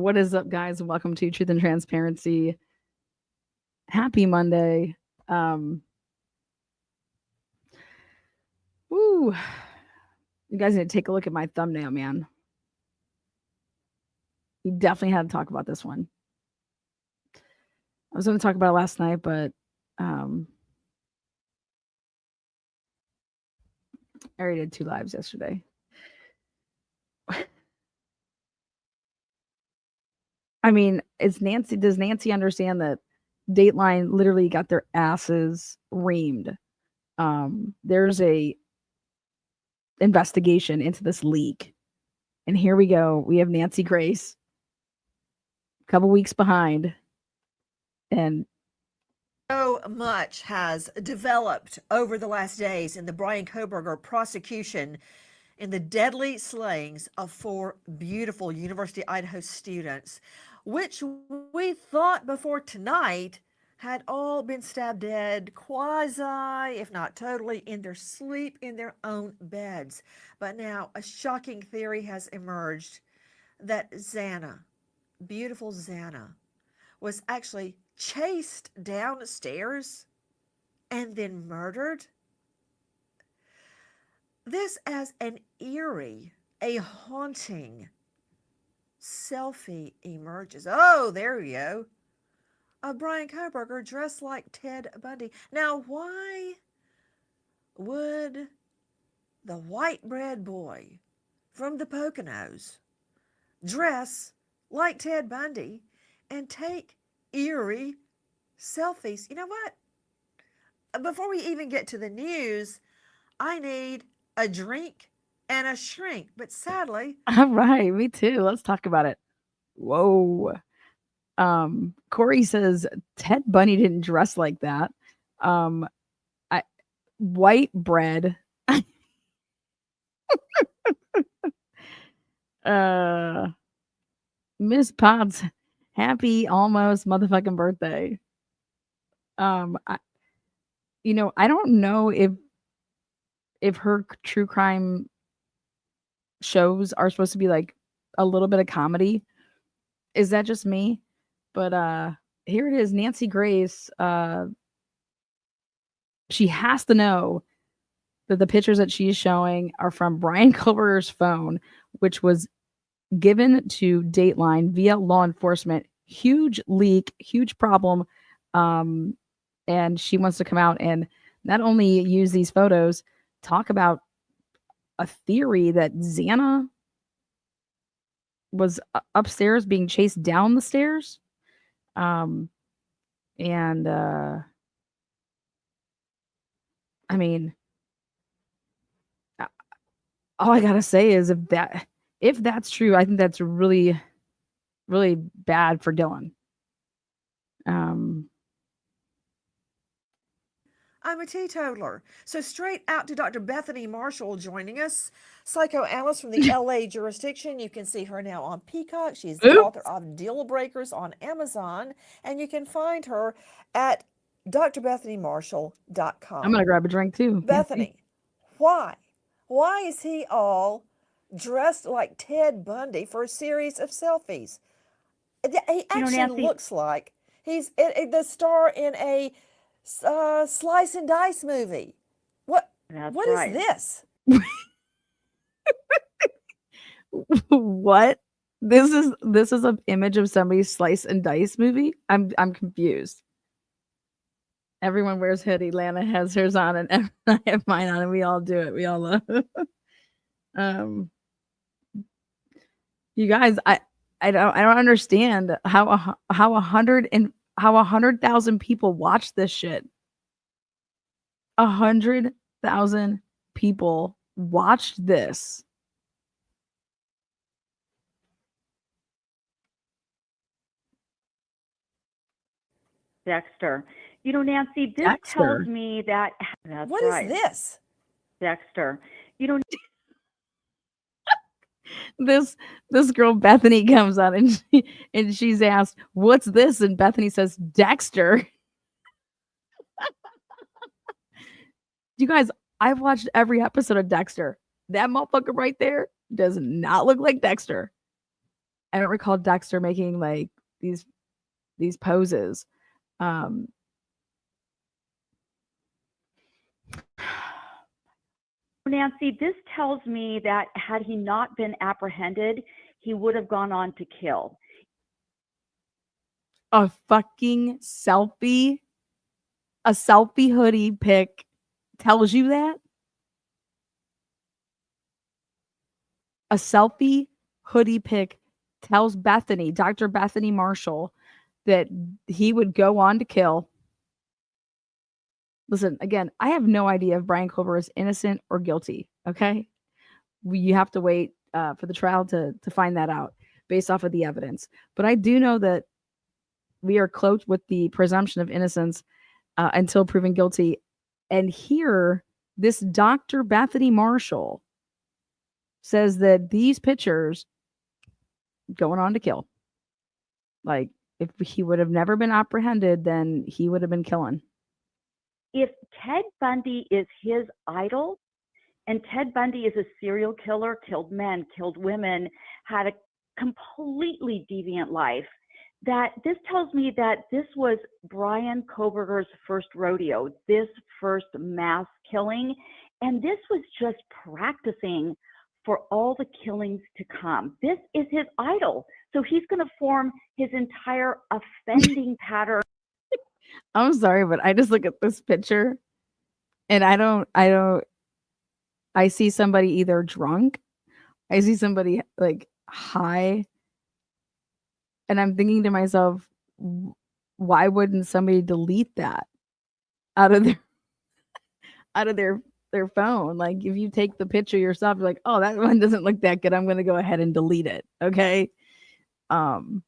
What is up, guys? And welcome to Truth and Transparency. Happy Monday. Woo. You guys need to take a look at my thumbnail, man. We definitely had to talk about this one. I was going to talk about it last night, but I already did 2 lives yesterday. I mean, does Nancy understand that Dateline literally got their asses reamed? There's a investigation into this leak. And here we go. We have Nancy Grace a couple weeks behind. And so much has developed over the last days in the Bryan Kohberger prosecution in the deadly slayings of 4 beautiful University of Idaho students, which we thought before tonight had all been stabbed dead, quasi, if not totally, in their sleep in their own beds. But now a shocking theory has emerged that Xana, beautiful Xana, was actually chased downstairs and then murdered. This as an eerie, a haunting selfie emerges. Oh, there you go. Bryan Kohberger dressed like Ted Bundy. Now, why would the white bread boy from the Poconos dress like Ted Bundy and take eerie selfies? You know what? Before we even get to the news, I need a drink and a shrink. But sadly, all right, me too. Let's talk about it. Whoa. Corey says Ted Bundy didn't dress like that. White bread. Miss Potts, happy almost motherfucking birthday. I don't know if her true crime shows are supposed to be like a little bit of comedy. Is that just me? But here it is, Nancy Grace. She has to know that the pictures that she's showing are from Bryan Kohberger's phone, which was given to Dateline via law enforcement. Huge leak, huge problem. And she wants to come out and not only use these photos, talk about a theory that Xana was upstairs being chased down the stairs. And I mean, all I gotta say is if that's true, I think that's really, really bad for Dylan. I'm a teetotaler. So straight out to Dr. Bethany Marshall joining us, psychoanalyst from the LA jurisdiction. You can see her now on Peacock. She's the author of Deal Breakers on Amazon, and you can find her at drbethanymarshall.com. I'm gonna grab a drink too. Bethany, why? Why is he all dressed like Ted Bundy for a series of selfies? He actually looks like he's the star in a slice and dice movie. What is this? What? This is an image of somebody's slice and dice movie? I'm confused. Everyone wears hoodie. Lana has hers on, and I have mine on, and we all do it. We all love it. You guys, I don't understand how 100,000 people watch this shit. 100,000 people watched this. Dexter. You know, Nancy, this tells me that what is this? Dexter. You know, this girl Bethany comes on and she's asked, "What's this?" And Bethany says, "Dexter." You guys, I've watched every episode of Dexter. That motherfucker right there does not look like Dexter. I don't recall Dexter making like these poses. Nancy, this tells me that had he not been apprehended, he would have gone on to kill. A fucking selfie, a selfie hoodie pic tells you that? A selfie hoodie pic tells Bethany, Dr. Bethany Marshall, that he would go on to kill. Listen, again, I have no idea if Bryan Kohberger is innocent or guilty. Okay, you have to wait for the trial to find that out based off of the evidence. But I do know that we are cloaked with the presumption of innocence until proven guilty. And here, this Dr. Bethany Marshall says that these pictures going on to kill. Like, if he would have never been apprehended, then he would have been killing. If Ted Bundy is his idol, and Ted Bundy is a serial killer, killed men, killed women, had a completely deviant life, that this tells me that this was Bryan Kohberger's first rodeo, this first mass killing, and this was just practicing for all the killings to come. This is his idol. So he's going to form his entire offending pattern. I'm sorry, but I just look at this picture and I see somebody either drunk, I see somebody like high, and I'm thinking to myself, why wouldn't somebody delete that out of their phone? Like, if you take the picture yourself, you're like, oh, that one doesn't look that good, I'm going to go ahead and delete it. Okay. You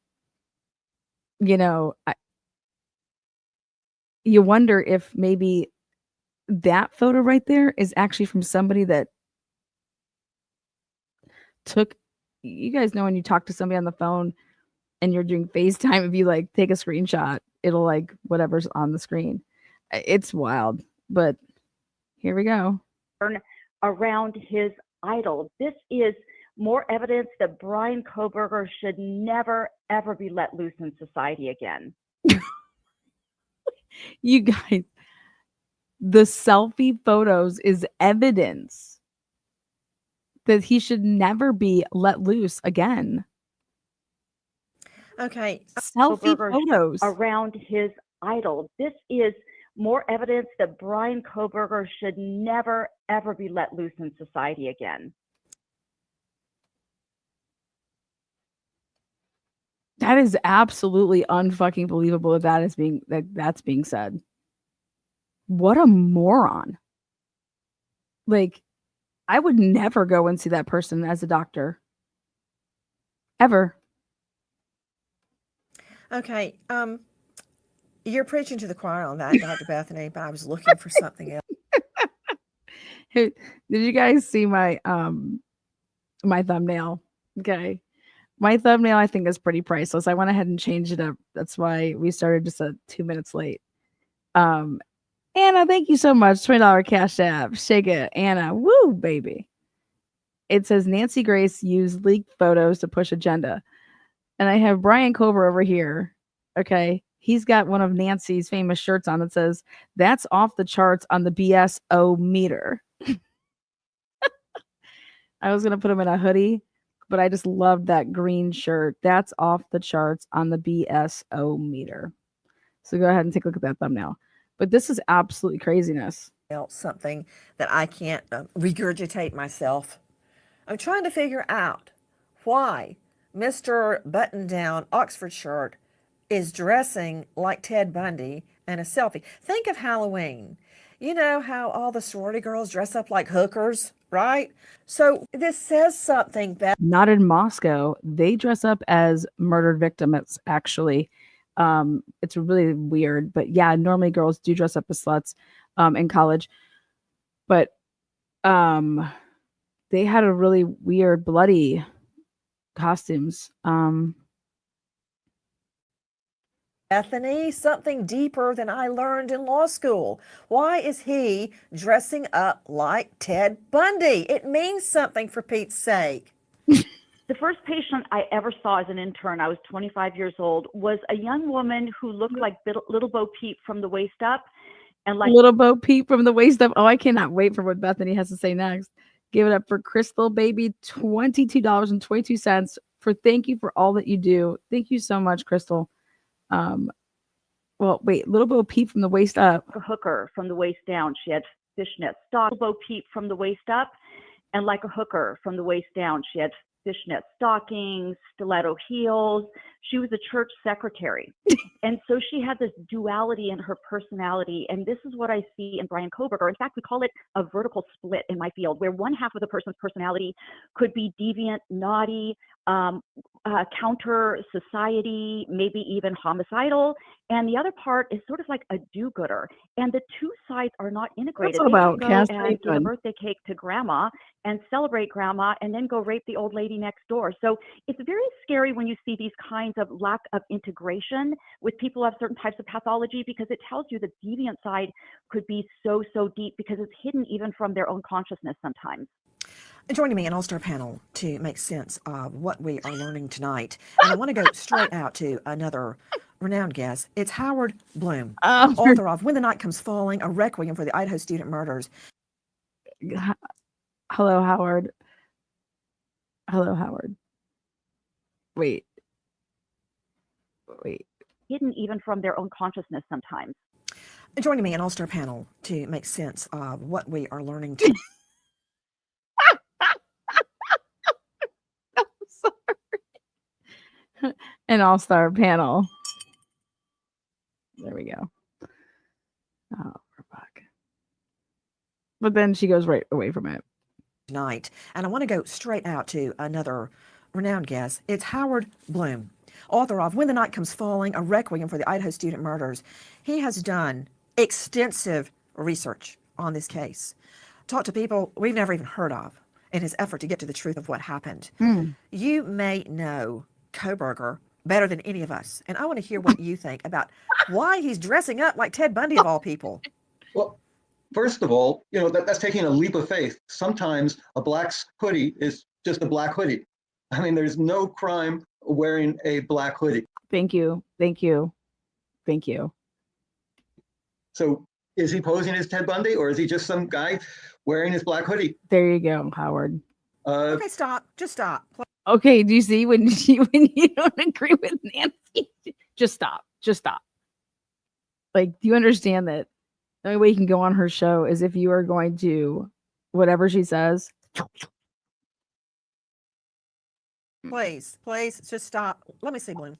know, you wonder if maybe that photo right there is actually from somebody that took, you guys know when you talk to somebody on the phone and you're doing FaceTime, if you like take a screenshot, it'll like whatever's on the screen. It's wild, but here we go. Around his idol. This is more evidence that Bryan Kohberger should never, ever be let loose in society again. You guys, the selfie photos is evidence that he should never be let loose again. Okay. Selfie photos around his idol. This is more evidence that Bryan Kohberger should never, ever be let loose in society again. That is absolutely unfucking believable that's being said. What a moron. Like, I would never go and see that person as a doctor. Ever. Okay. You're preaching to the choir on that, Dr. Bethany, but I was looking for something else. Did you guys see my my thumbnail? Okay. My thumbnail, I think, is pretty priceless. I went ahead and changed it up. That's why we started just 2 minutes late. Anna, thank you so much. $20 cash app. Shake it. Anna. Woo, baby. It says Nancy Grace used leaked photos to push agenda. And I have Bryan Kohberger over here. Okay. He's got one of Nancy's famous shirts on that says, "That's off the charts on the BSO meter." I was going to put him in a hoodie, but I just loved that green shirt. That's off the charts on the BSO meter. So go ahead and take a look at that thumbnail. But this is absolutely craziness. Something that I can't regurgitate myself. I'm trying to figure out why Mr. Button-Down Oxford shirt is dressing like Ted Bundy and a selfie. Think of Halloween. You know how all the sorority girls dress up like hookers, right? So this says something that not in Moscow. They dress up as murdered victims, actually. It's really weird. But yeah, normally girls do dress up as sluts in college. But they had a really weird, bloody costumes. Bethany, something deeper than I learned in law school. Why is he dressing up like Ted Bundy? It means something, for Pete's sake. The first patient I ever saw as an intern, I was 25 years old, was a young woman who looked like Little Bo Peep from the waist up. And like Little Bo Peep from the waist up. Oh, I cannot wait for what Bethany has to say next. Give it up for Crystal Baby, $22.22 for thank you for all that you do. Thank you so much, Crystal. Well, wait, Little Bo Peep from the waist up. a hooker from the waist down. She had fishnet stock. Little Bo Peep from the waist up. And like a hooker from the waist down, she had fishnet stockings, stiletto heels. She was a church secretary. And so she had this duality in her personality. And this is what I see in Bryan Kohberger. In fact, we call it a vertical split in my field, where one half of the person's personality could be deviant, naughty, counter society, maybe even homicidal. And the other part is sort of like a do-gooder. And the two sides are not integrated. That's about they Cass go and give a Bacon. birthday cake to grandma and celebrate grandma and then go rape the old lady next door. So it's very scary when you see these kinds of lack of integration with people who have certain types of pathology, because it tells you the deviant side could be so, so deep because it's hidden even from their own consciousness sometimes. Joining me an all-star panel to make sense of what we are learning tonight. And I want to go straight out to another renowned guest. It's Howard Bloom, author of When the Night Comes Falling, a requiem for the Idaho student murders. Hello, Howard. Hello, Howard. Wait. Hidden even from their own consciousness sometimes. Joining me an all-star panel to make sense of what we are learning tonight. An all-star panel. There we go. Oh, we're back. But then she goes right away from it. Tonight, and I want to go straight out to another renowned guest. It's Howard Bloom, author of When the Night Comes Falling, a requiem for the Idaho student murders. He has done extensive research on this case, talked to people we've never even heard of in his effort to get to the truth of what happened. You may know Kohberger better than any of us, and I want to hear what you think about why he's dressing up like Ted Bundy of all people. Well, first of all, that's taking a leap of faith. Sometimes a black hoodie is just a black hoodie. I mean, there's no crime wearing a black hoodie. Thank you. So is he posing as Ted Bundy, or is he just some guy wearing his black hoodie? There you go, Howard. Okay, stop. Just stop. Okay, do you see when you don't agree with Nancy? Just stop. Like, do you understand that the only way you can go on her show is if you are going to whatever she says? Please, just stop. Let me see, Bloom.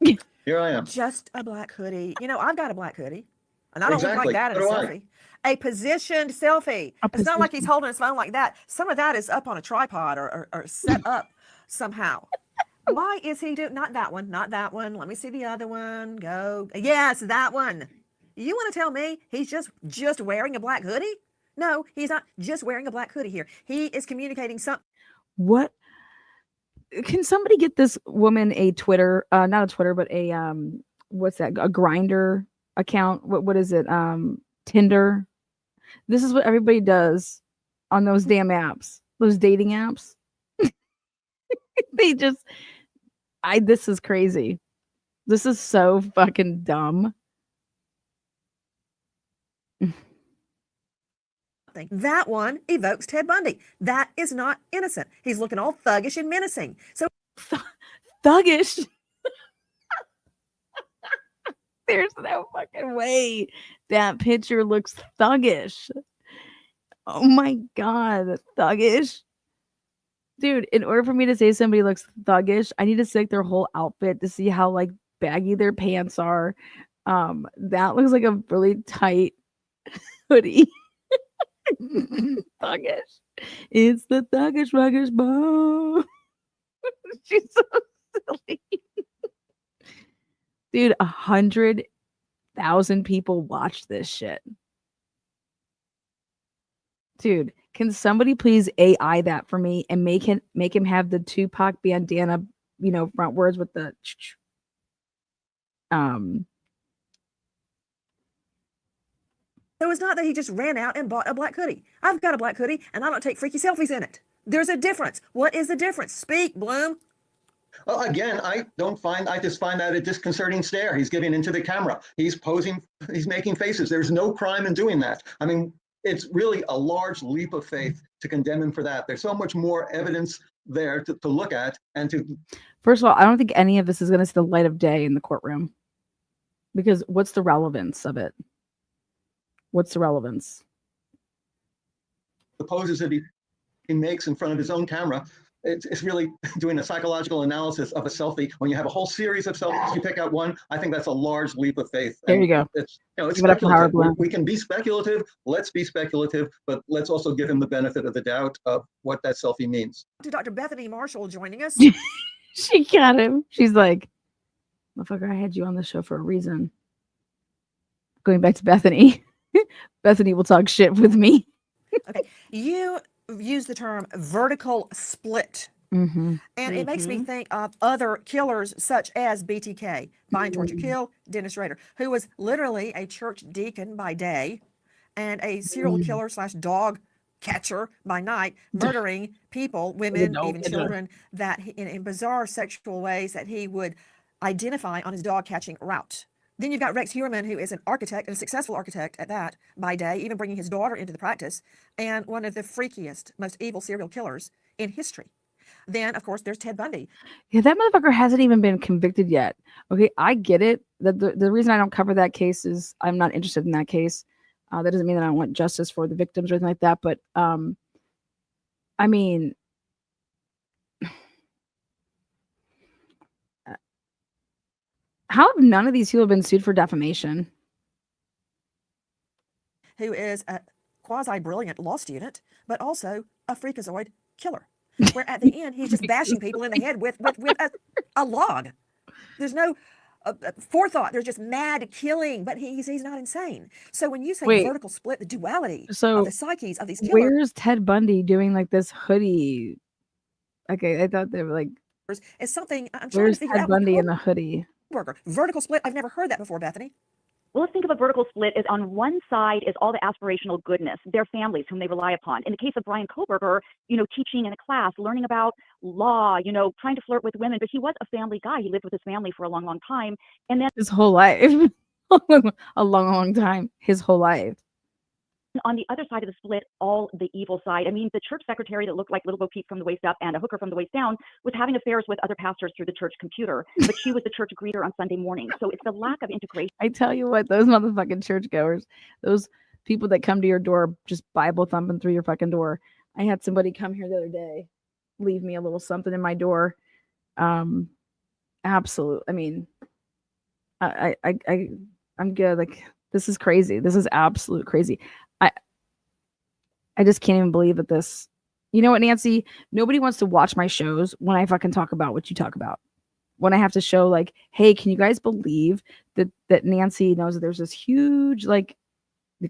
Here I am. Just a black hoodie. I've got a black hoodie, and I don't look like Exactly. that in a So do I. selfie. A positioned selfie. It's not like he's holding his phone like that. Some of that is up on a tripod or set up somehow. Why is he doing not that one? Not that one. Let me see the other one. Go. Yes, that one. You want to tell me he's just wearing a black hoodie? No, he's not just wearing a black hoodie here. He is communicating something. What? Can somebody get this woman a Twitter, not a Twitter, but a what's that? A Grinder account? What is it? Tinder. This is what everybody does on those damn apps, those dating apps. This is crazy. This is so fucking dumb. That one evokes Ted Bundy. That is not innocent. He's looking all thuggish and menacing. So Thuggish. There's no fucking way that picture looks thuggish. Oh my god, thuggish. Dude, in order for me to say somebody looks thuggish, I need to see their whole outfit to see how like baggy their pants are. That looks like a really tight hoodie. Thuggish. It's the thuggish ruggish ball. She's so silly. Dude, 100,000 people watch this shit. Dude, can somebody please AI that for me and make him have the Tupac bandana, frontwards with the So it's not that he just ran out and bought a black hoodie. I've got a black hoodie, and I don't take freaky selfies in it. There's a difference. What is the difference? Speak, Bloom. Well, again, I just find that a disconcerting stare. He's giving into the camera. He's posing, he's making faces. There's no crime in doing that. I mean, it's really a large leap of faith to condemn him for that. There's so much more evidence there to look at and to. First of all, I don't think any of this is going to see the light of day in the courtroom. Because what's the relevance of it? What's the relevance? The poses that he makes in front of his own camera, it's really doing a psychological analysis of a selfie. When you have a whole series of selfies, you pick out one. I think that's a large leap of faith. There you go. It's Give it up for Howard speculative. Bloom. We can be speculative. Let's be speculative, but let's also give him the benefit of the doubt of what that selfie means. To Dr. Bethany Marshall joining us. She got him. She's like, motherfucker, I had you on the show for a reason. Going back to Bethany. Bethany will talk shit with me. Okay. You use the term vertical split. Mm-hmm. And it makes me think of other killers such as BTK, Bind, Torture, Kill, Dennis Rader, who was literally a church deacon by day and a serial killer / dog catcher by night, murdering people, women, even children, that in bizarre sexual ways that he would identify on his dog catching route. Then you've got Rex Heuermann, who is an architect, and a successful architect at that by day, even bringing his daughter into the practice, and one of the freakiest, most evil serial killers in history. Then, of course, there's Ted Bundy. Yeah, that motherfucker hasn't even been convicted yet. Okay, I get it. The reason I don't cover that case is I'm not interested in that case. That doesn't mean that I don't want justice for the victims or anything like that. But I mean, how have none of these people been sued for defamation? Who is a quasi-brilliant law student, but also a freakazoid killer. Where at the end, he's just bashing people in the head with a log. There's no forethought. There's just mad killing, but he's not insane. So when you say vertical split, the duality of the psyches of these killers. Where's Ted Bundy doing like this hoodie? Okay, I thought they were like. It's something I'm trying to figure out. Where's Ted Bundy in the hoodie? Vertical split. I've never heard that before, Bethany. Well, let's think of a vertical split as on one side is all the aspirational goodness, their families whom they rely upon. In the case of Bryan Kohberger, teaching in a class, learning about law, trying to flirt with women, but he was a family guy. He lived with his family for a long, long time. And then his whole life, a long, long time, his whole life. On the other side of the split, all the evil side. I mean, the church secretary that looked like Little Bo Peep from the waist up and a hooker from the waist down was having affairs with other pastors through the church computer, but she was the church greeter on Sunday morning. So it's the lack of integration. I tell you what, those motherfucking churchgoers, those people that come to your door, just Bible thumping through your fucking door. I had somebody come here the other day, leave me a little something in my door. Absolute. I mean, I'm good. Like, this is crazy. This is absolute crazy. I just can't even believe that this, you know what, Nancy, nobody wants to watch my shows when I fucking talk about what you talk about. When I have to show like, hey, can you guys believe that Nancy knows that there's this huge, like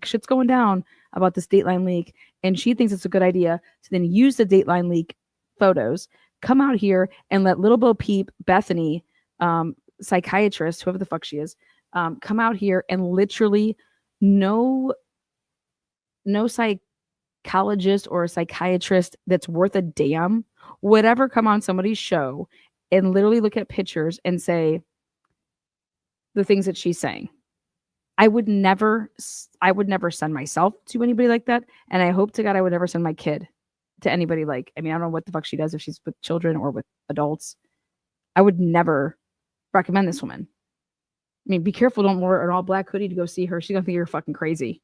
shit's going down about this Dateline leak. And she thinks it's a good idea to then use the Dateline leak photos, come out here and let Little Bo Peep, Bethany, psychiatrist, whoever the fuck she is, come out here and literally no psychologist or a psychiatrist that's worth a damn would ever come on somebody's show and literally look at pictures and say the things that she's saying. I would never send myself to anybody like that. And I hope to God I would never send my kid to anybody like, I mean, I don't know what the fuck she does if she's with children or with adults. I would never recommend this woman. I mean, be careful. Don't wear an all black hoodie to go see her. She's going to think you're fucking crazy.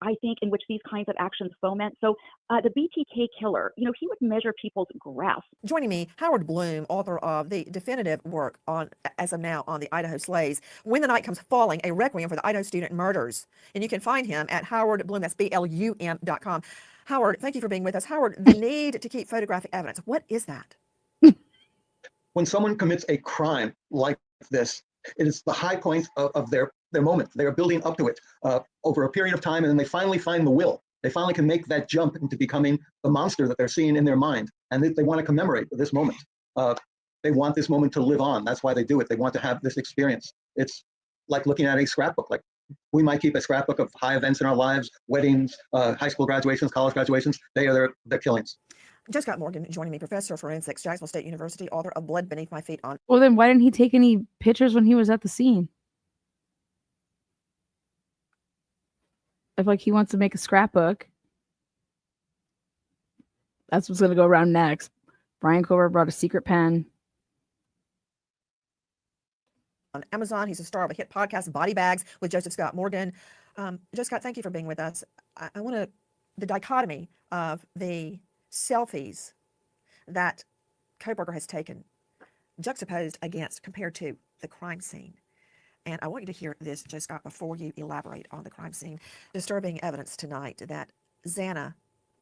I think, in which these kinds of actions foment. So the BTK killer, he would measure people's grasp. Joining me, Howard Bloom, author of the definitive work on, as of now, on the Idaho slaves, When the Night Comes Falling, a requiem for the Idaho student murders. And you can find him at Howard Bloom, that's BLUM.com. Howard, thank you for being with us. Howard, the need to keep photographic evidence, what is that? When someone commits a crime like this, it is the high point of their moment. They are building up to it over a period of time, and then they finally find the will. They finally can make that jump into becoming the monster that they're seeing in their mind, and they want to commemorate this moment. They want this moment to live on. That's why they do it. They want to have this experience. It's like looking at a scrapbook, like we might keep a scrapbook of high events in our lives, weddings, high school graduations, college graduations. They are the killings. Joe Scott Morgan joining me, professor of forensics, Jacksonville State University, author of Blood Beneath My Feet on. Well, then why didn't he take any pictures when he was at the scene? If like he wants to make a scrapbook, that's what's going to go around next. Bryan Kohberger brought a secret pen. On Amazon, he's a star of a hit podcast, Body Bags, with Joseph Scott Morgan. Joe Scott, thank you for being with us. I want to, the dichotomy of the selfies that Kohberger has taken, juxtaposed against, compared to the crime scene. And I want you to hear this, Joe Scott, before you elaborate on the crime scene. Disturbing evidence tonight that Xana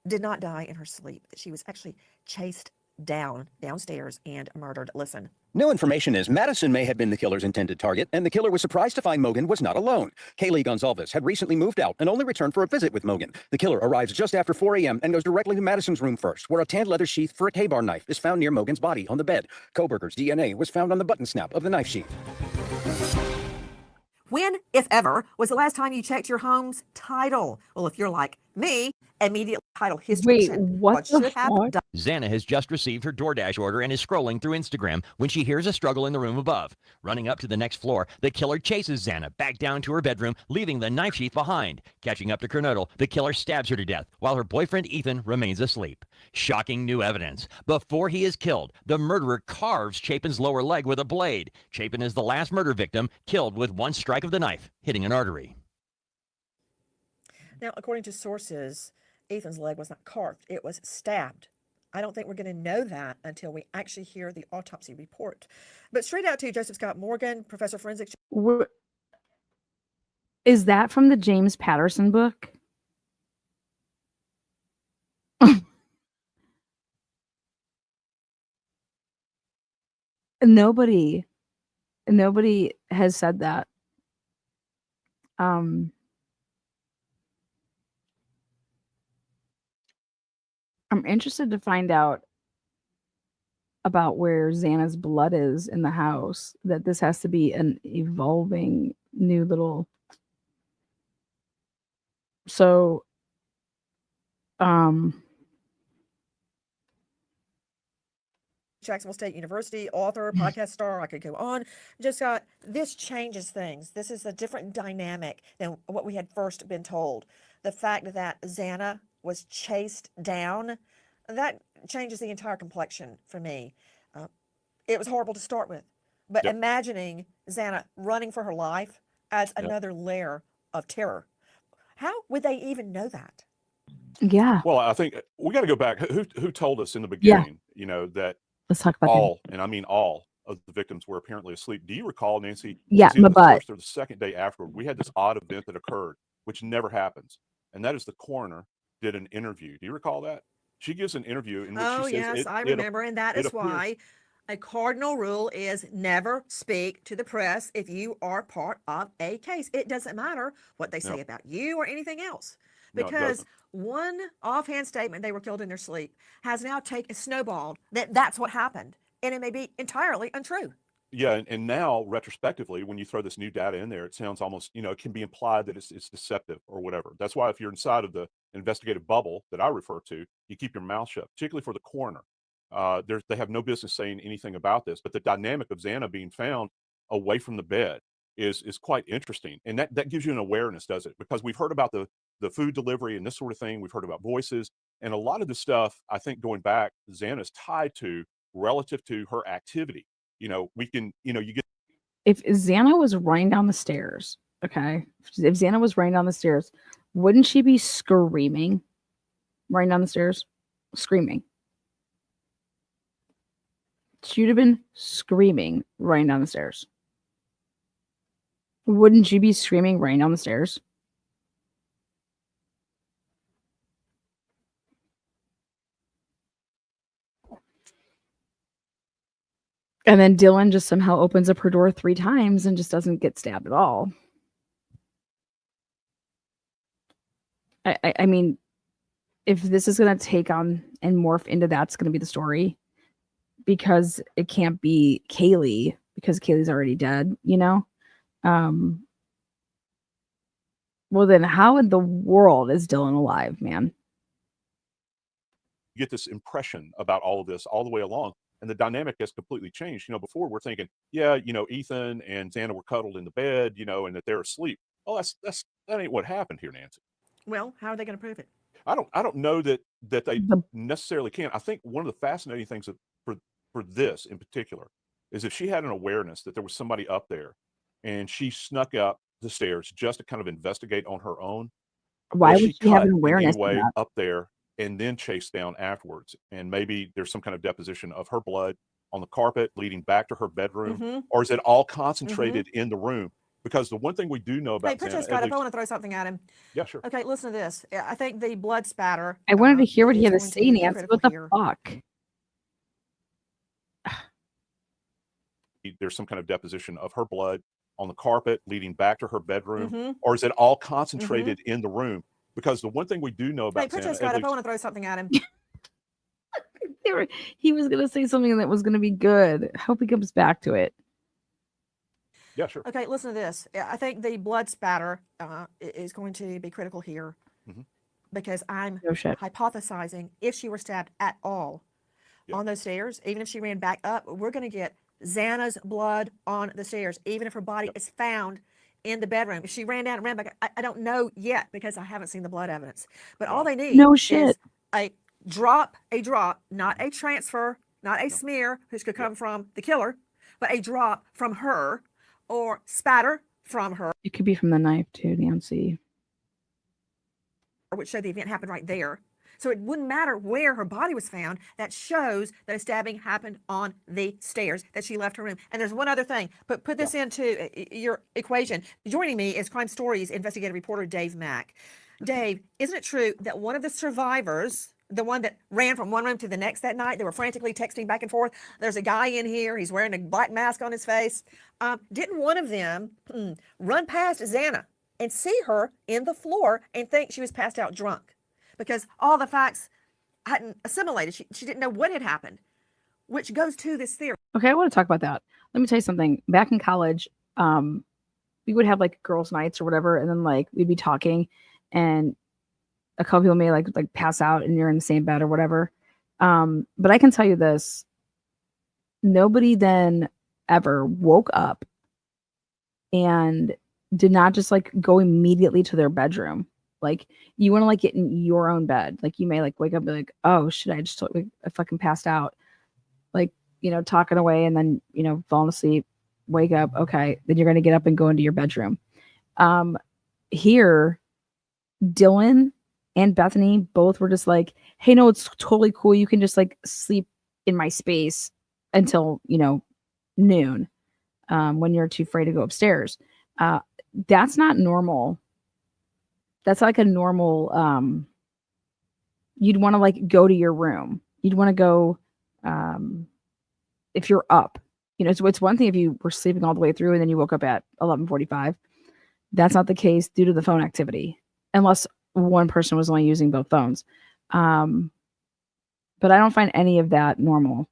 did not die in her sleep, that she was actually chased downstairs and murdered. Listen. New information is Madison may have been the killer's intended target, and the killer was surprised to find Mogan was not alone. Kaylee Gonzalez had recently moved out and only returned for a visit with Mogan. The killer arrives just after 4 a.m. and goes directly to Madison's room first, where a tan leather sheath for a K-bar knife is found near Mogan's body on the bed. Kohberger's DNA was found on the button snap of the knife sheath. When, if ever, was the last time you checked your home's title? Well, if you're like me, immediately title history. Wait, what the fuck? Xana has just received her DoorDash order and is scrolling through Instagram when she hears a struggle in the room above. Running up to the next floor, the killer chases Xana back down to her bedroom, leaving the knife sheath behind. Catching up to Kernodle, the killer stabs her to death while her boyfriend Ethan remains asleep. Shocking new evidence. Before he is killed, the murderer carves Chapin's lower leg with a blade. Chapin is the last murder victim, killed with one strike of the knife, hitting an artery. Now, according to sources, Ethan's leg was not carved, it was stabbed. I don't think we're going to know that until we actually hear the autopsy report. But straight out to Joseph Scott Morgan, professor of forensics. Is that from the James Patterson book? Nobody has said that. I'm interested to find out about where Xana's blood is in the house. That this has to be an evolving new little. So, Jacksonville State University, author, podcast star, I could go on. Just got, this changes things. This is a different dynamic than what we had first been told. The fact that Xana was chased down, that changes the entire complexion for me. It was horrible to start with, but imagining Xana running for her life adds another layer of terror. How would they even know that? Yeah. Well, I think we got to go back. Who told us in the beginning, you know, that Let's talk about all, and I mean all of the victims were apparently asleep. Do you recall, Nancy? Yeah, the but first or the second day afterward, we had this odd event that occurred, which never happens, and that is the coroner did an interview. Do you recall that? She gives an interview in which she says, I remember, and that is why a cardinal rule is never speak to the press if you are part of a case. It doesn't matter what they say about you or anything else, because one offhand statement, they were killed in their sleep, has now snowballed that's what happened, and it may be entirely untrue. Yeah, and now retrospectively, when you throw this new data in there, it sounds almost, you know, it can be implied that it's deceptive or whatever. That's why if you're inside of the investigative bubble that I refer to, you keep your mouth shut, particularly for the coroner. They have no business saying anything about this, but the dynamic of Xana being found away from the bed is quite interesting, and that gives you an awareness, does it? Because we've heard about the food delivery and this sort of thing. We've heard about voices, and a lot of the stuff, I think, going back, Xana is tied to relative to her activity. You know, we can, you know, you get. If Xana was running down the stairs, okay, if Xana was running down the stairs, wouldn't she be screaming, running down the stairs, screaming? She would have been screaming, running down the stairs. Wouldn't you be screaming, running down the stairs? And then Dylan just somehow opens up her door 3 times and just doesn't get stabbed at all. I mean, if this is going to take on and morph into that's going to be the story, because it can't be Kaylee because Kaylee's already dead, you know? Well, then how in the world is Dylan alive, man? You get this impression about all of this all the way along, and the dynamic has completely changed. Before we're thinking, yeah, Ethan and Xana were cuddled in the bed, and that they're asleep. Oh, that ain't what happened here, Nancy. Well, how are they going to prove it? I don't know that they The- necessarily can. I think one of the fascinating things for this in particular is if she had an awareness that there was somebody up there, and she snuck up the stairs just to kind of investigate on her own. Why Was would she she have cut an in awareness any of way that? up there and then chased down afterwards? And maybe there's some kind of deposition of her blood on the carpet leading back to her bedroom, Mm-hmm. or is it all concentrated in the room? Because the one thing we do know Hey, about put Xana, your at Scott up. I least, want to throw something at him. yeah, sure. Okay, listen to this. I think the blood spatter. I wanted to hear what he is had to going say, be Nancy. critical What the here. fuck? There's some kind of deposition of her blood on the carpet leading back to her bedroom, Mm-hmm. or is it all concentrated in the room? Because the one thing we do know Hey, about put your Xana, Scott at up. I least, want to throw something at him. He was going to say something that was going to be good. I hope he comes back to it. yeah, sure. Okay, listen to this. I think the blood spatter is going to be critical here Mhm. because I'm No shit. hypothesizing if she were stabbed at all Yeah. on those stairs, even if she ran back up, we're going to get Xana's blood on the stairs, even if her body is found in the bedroom. If she ran down and ran back, I don't know yet because I haven't seen the blood evidence. But all they need No is shit. a drop, not a transfer, not a smear, which could come from the killer, but a drop from her or spatter from her, It could be from the knife too, Nancy. which showed the event happened right there. So it wouldn't matter where her body was found. That shows that a stabbing happened on the stairs, that she left her room. And there's one other thing, but put this into your equation. Joining me is Crime Stories investigative reporter Dave Mack. Dave, isn't it true that one of the survivors, the one that ran from one room to the next that night, they were frantically texting back and forth, there's a guy in here, he's wearing a black mask on his face. Didn't one of them run past Xana and see her in the floor and think she was passed out drunk? Because all the facts hadn't assimilated. She didn't know what had happened, which goes to this theory. Okay, I want to talk about that. Let me tell you something. Back in college, we would have like girls' nights or whatever, and then like we'd be talking, and a couple people may like pass out, and you're in the same bed or whatever. But I can tell you this: nobody then ever woke up and did not just like go immediately to their bedroom. Like you want to like get in your own bed. Like you may like wake up and be like, oh shit, I just like, I fucking passed out. Like, talking away and then, falling asleep, wake up. Okay. Then you're going to get up and go into your bedroom. Here, Dylan and Bethany both were just like, hey, no, it's totally cool. You can just like sleep in my space until, noon when you're too afraid to go upstairs. That's not normal. That's like a normal, you'd want to like go to your room. You'd want to go, if you're up, so it's one thing if you were sleeping all the way through and then you woke up at 11:45. That's not the case due to the phone activity, unless one person was only using both phones. But I don't find any of that normal.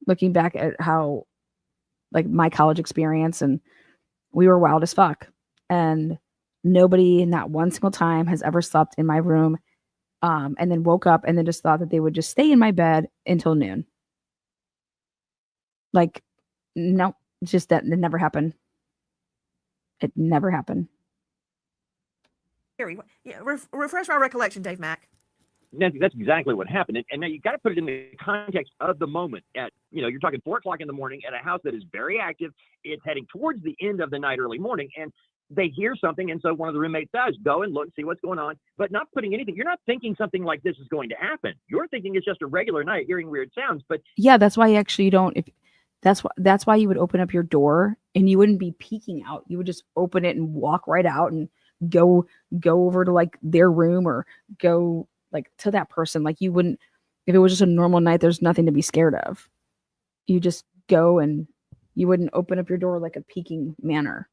Looking back at how, like my college experience, and we were wild as fuck. And nobody, not one single time, has ever slept in my room and then woke up and then just thought that they would just stay in my bed until noon. Like, no, just that it never happened. It never happened. Refresh my recollection, Dave Mack. Nancy, that's exactly what happened. And now you got to put it in the context of the moment. You're talking 4 o'clock in the morning at a house that is very active. It's heading towards the end of the night, early morning, and they hear something. And so one of the roommates does go and look, see what's going on, but not putting anything. You're not thinking something like this is going to happen. You're thinking it's just a regular night hearing weird sounds. But yeah, that's why you don't. That's why you would open up your door and you wouldn't be peeking out. You would just open it and walk right out and go over to like their room or go like to that person. Like you wouldn't, if it was just a normal night, there's nothing to be scared of. You just go and you wouldn't open up your door like a peeking manner.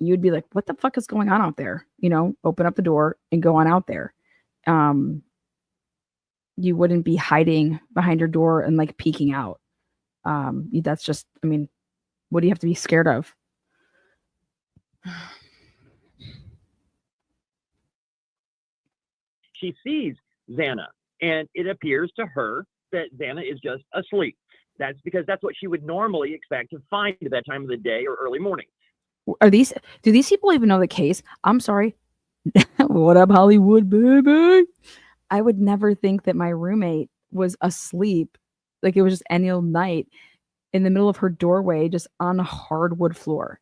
You'd be like, what the fuck is going on out there? Open up the door and go on out there. You wouldn't be hiding behind your door and like peeking out. That's just, what do you have to be scared of? she sees Xana, and it appears to her that Xana is just asleep. That's because that's what she would normally expect to find at that time of the day or early morning. Do these people even know the case? I'm sorry. What up, Hollywood, baby? I would never think that my roommate was asleep. Like it was just any old night in the middle of her doorway, just on a hardwood floor.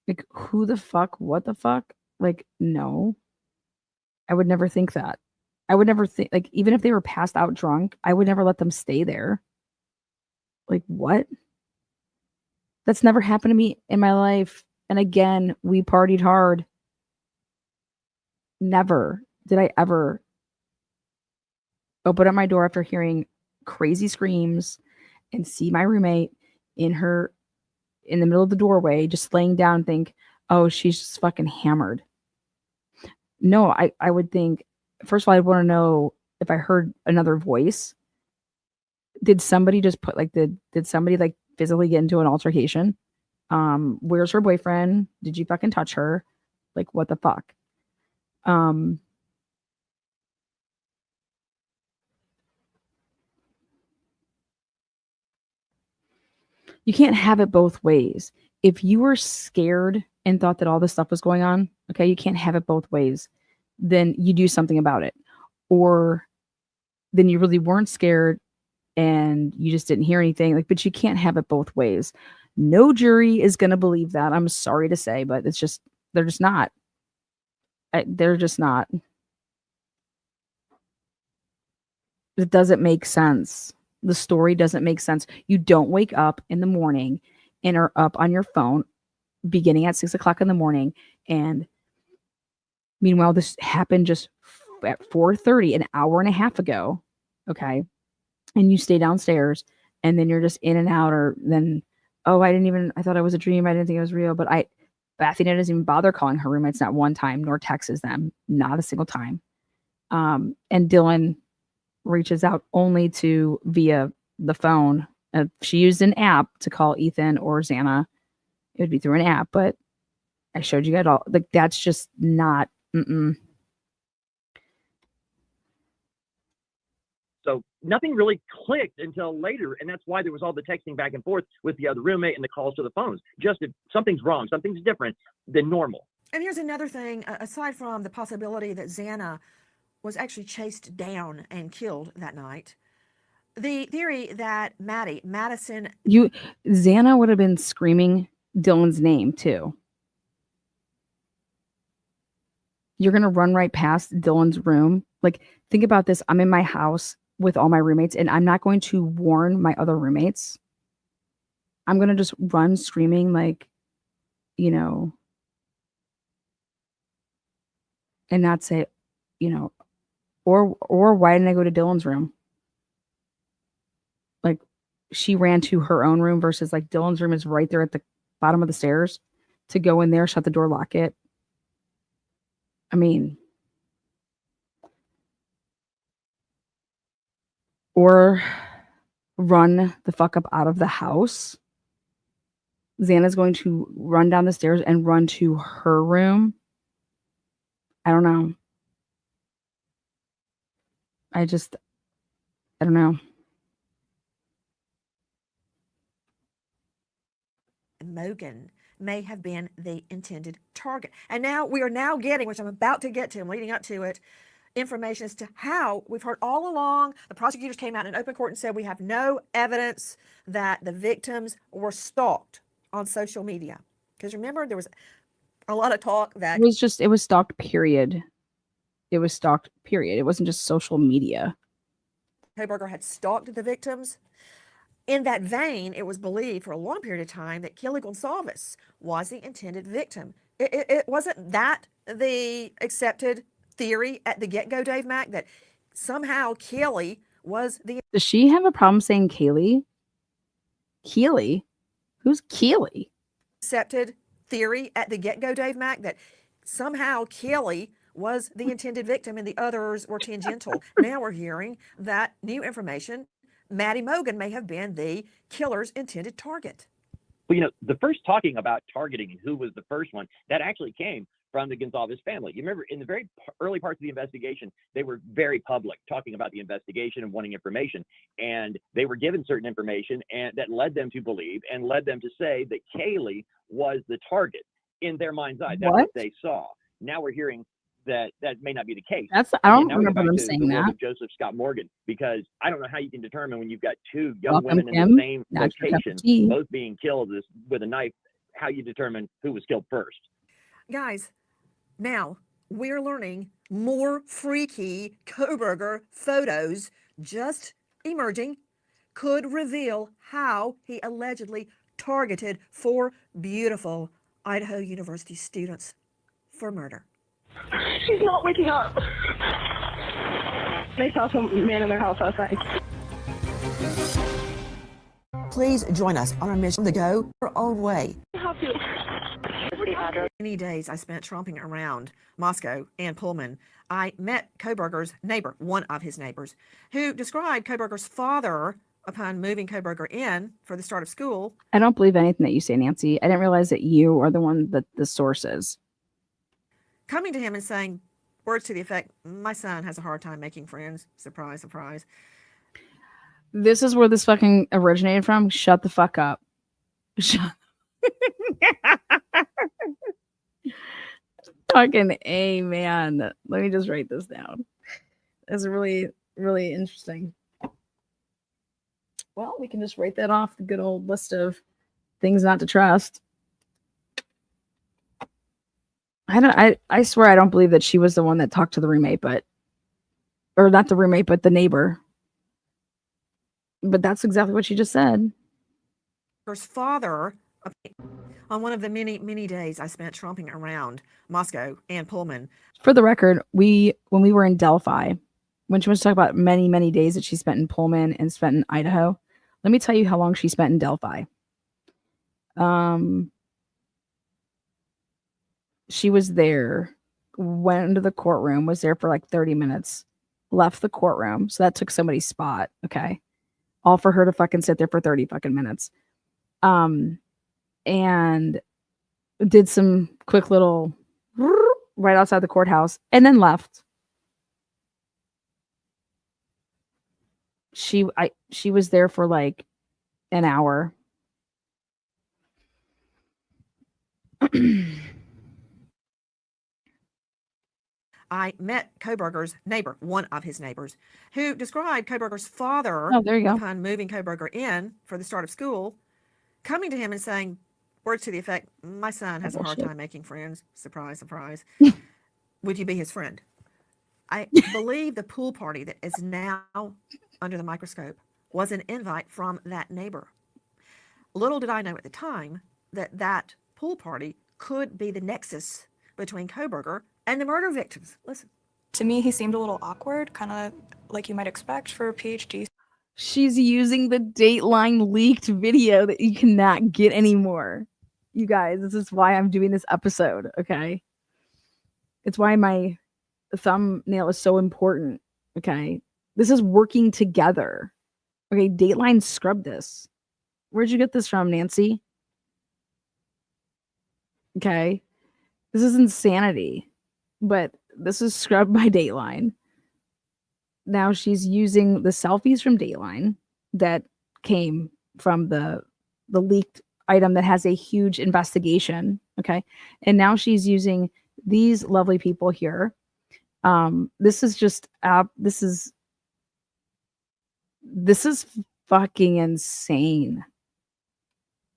Like, who the fuck? What the fuck? Like, no. I would never think that. I would never think, like, even if they were passed out drunk, I would never let them stay there. Like, what? That's never happened to me in my life. And again, we partied hard. Never did I ever open up my door after hearing crazy screams and see my roommate in the middle of the doorway, just laying down and think, oh, she's just fucking hammered. No, I would think, first of all, I'd want to know if I heard another voice. Did somebody just put like, did somebody like physically get into an altercation? Where's her boyfriend? Did you fucking touch her? Like, what the fuck? You can't have it both ways. If you were scared and thought that all this stuff was going on, okay, you can't have it both ways. Then you do something about it. Or then you really weren't scared and you just didn't hear anything. Like, but you can't have it both ways. No jury is going to believe that. I'm sorry to say, but it's just, they're just not. They're just not. It doesn't make sense. The story doesn't make sense. You don't wake up in the morning and are up on your phone beginning at 6 o'clock in the morning. And meanwhile, this happened just at 4:30, an hour and a half ago. Okay. And you stay downstairs and then you're just in and out, or then, oh, I thought it was a dream. I didn't think it was real. But Athena doesn't even bother calling her roommates, not one time, nor texts them, not a single time. And Dylan reaches out only via the phone. If she used an app to call Ethan or Xana, it would be through an app. But I showed you guys all. Like, that's just not. So nothing really clicked until later, and that's why there was all the texting back and forth with the other roommate and the calls to the phones. Just if something's wrong, something's different than normal. And here's another thing, aside from the possibility that Xana was actually chased down and killed that night, the theory that Madison... Xana would have been screaming Dylan's name too. You're going to run right past Dylan's room. Like, think about this. I'm in my house with all my roommates and I'm not going to warn my other roommates. I'm going to just run screaming, like, you know, and not say, you know, or why didn't I go to Dylan's room? Like, she ran to her own room versus like Dylan's room is right there at the bottom of the stairs. To go in there, shut the door, lock it. I mean, or run the fuck up out of the house. Xana's going to run down the stairs and run to her room. I don't know. I don't know. Mogan may have been the intended target. And now we are now getting, which I'm about to get to, I'm leading up to it, information as to how we've heard all along. The prosecutors came out in open court and said we have no evidence that the victims were stalked on social media. Because remember, there was a lot of talk that it was stalked, period. It was stalked, period. It wasn't just social media. Kohberger had stalked the victims. In that vein, it was believed for a long period of time that Kelly Gonsalves was the intended victim. It wasn't that the accepted theory at the get-go, Dave Mack, that somehow Kelly was the... Does she have a problem saying Kaylee? Keely? Who's Keely? Accepted theory at the get-go, Dave Mack, that somehow Kelly was the intended victim and the others were tangential. Now we're hearing that new information. Maddie Mogan may have been the killer's intended target. Well, the first talking about targeting and who was the first one, that actually came from the Gonzalez family. You remember in the very early parts of the investigation, they were very public talking about the investigation and wanting information. And they were given certain information and that led them to believe and led them to say that Kaylee was the target in their mind's eye. That's what they saw. Now we're hearing that may not be the case. I don't remember them saying the that. world of Joseph Scott Morgan, because I don't know how you can determine when you've got two young Welcome, women Kim. in the same That's your cup of location, tea. both being killed with a knife, how you determine who was killed first. Guys, now we're learning more freaky Kohberger photos just emerging could reveal how he allegedly targeted 4 beautiful Idaho University students for murder. She's not waking up. They saw some man in their house outside. Please join us on our mission to go our own way. How to? Many days I spent tromping around Moscow and Pullman. I met Kohberger's neighbor, one of his neighbors, who described Kohberger's father upon moving Kohberger in for the start of school. I don't believe anything that you say, Nancy. I didn't realize that you are the one that the source is. Coming to him and saying words to the effect, "My son has a hard time making friends." Surprise, surprise. This is where this fucking originated from. Shut the fuck up. Shut. Fucking amen. Let me just write this down. It's really, really interesting. Well, we can just write that off the good old list of things not to trust. I swear I don't believe that she was the one that talked to the roommate, or not the roommate, but the neighbor. But that's exactly what she just said. His father, on one of the many, many days I spent tromping around Moscow and Pullman. For the record, when we were in Delphi, when she was talking about many, many days that she spent in Pullman and spent in Idaho, let me tell you how long she spent in Delphi. She was there, went into the courtroom, was there for like 30 minutes, left the courtroom. So that took somebody's spot. Okay. All for her to fucking sit there for 30 fucking minutes. And did some quick little right outside the courthouse and then left. She was there for like an hour. I met Kohberger's neighbor, one of his neighbors, who described Kohberger's father upon moving Kohberger in for the start of school, coming to him and saying words to the effect, "My son has a hard time making friends." Surprise, surprise. Would you be his friend? I believe the pool party that is now under the microscope was an invite from that neighbor. Little did I know at the time that pool party could be the nexus between Kohberger and the murder victims. Listen. To me, he seemed a little awkward, kind of like you might expect for a PhD. She's using the Dateline leaked video that you cannot get anymore. You guys, this is why I'm doing this episode, okay? It's why my thumbnail is so important, okay? This is working together. Okay, Dateline scrubbed this. Where'd you get this from, Nancy? Okay. This is insanity. But this is scrubbed by Dateline. Now she's using the selfies from Dateline that came from the leaked item that has a huge investigation. Okay. And now she's using these lovely people here. This is just this is fucking insane.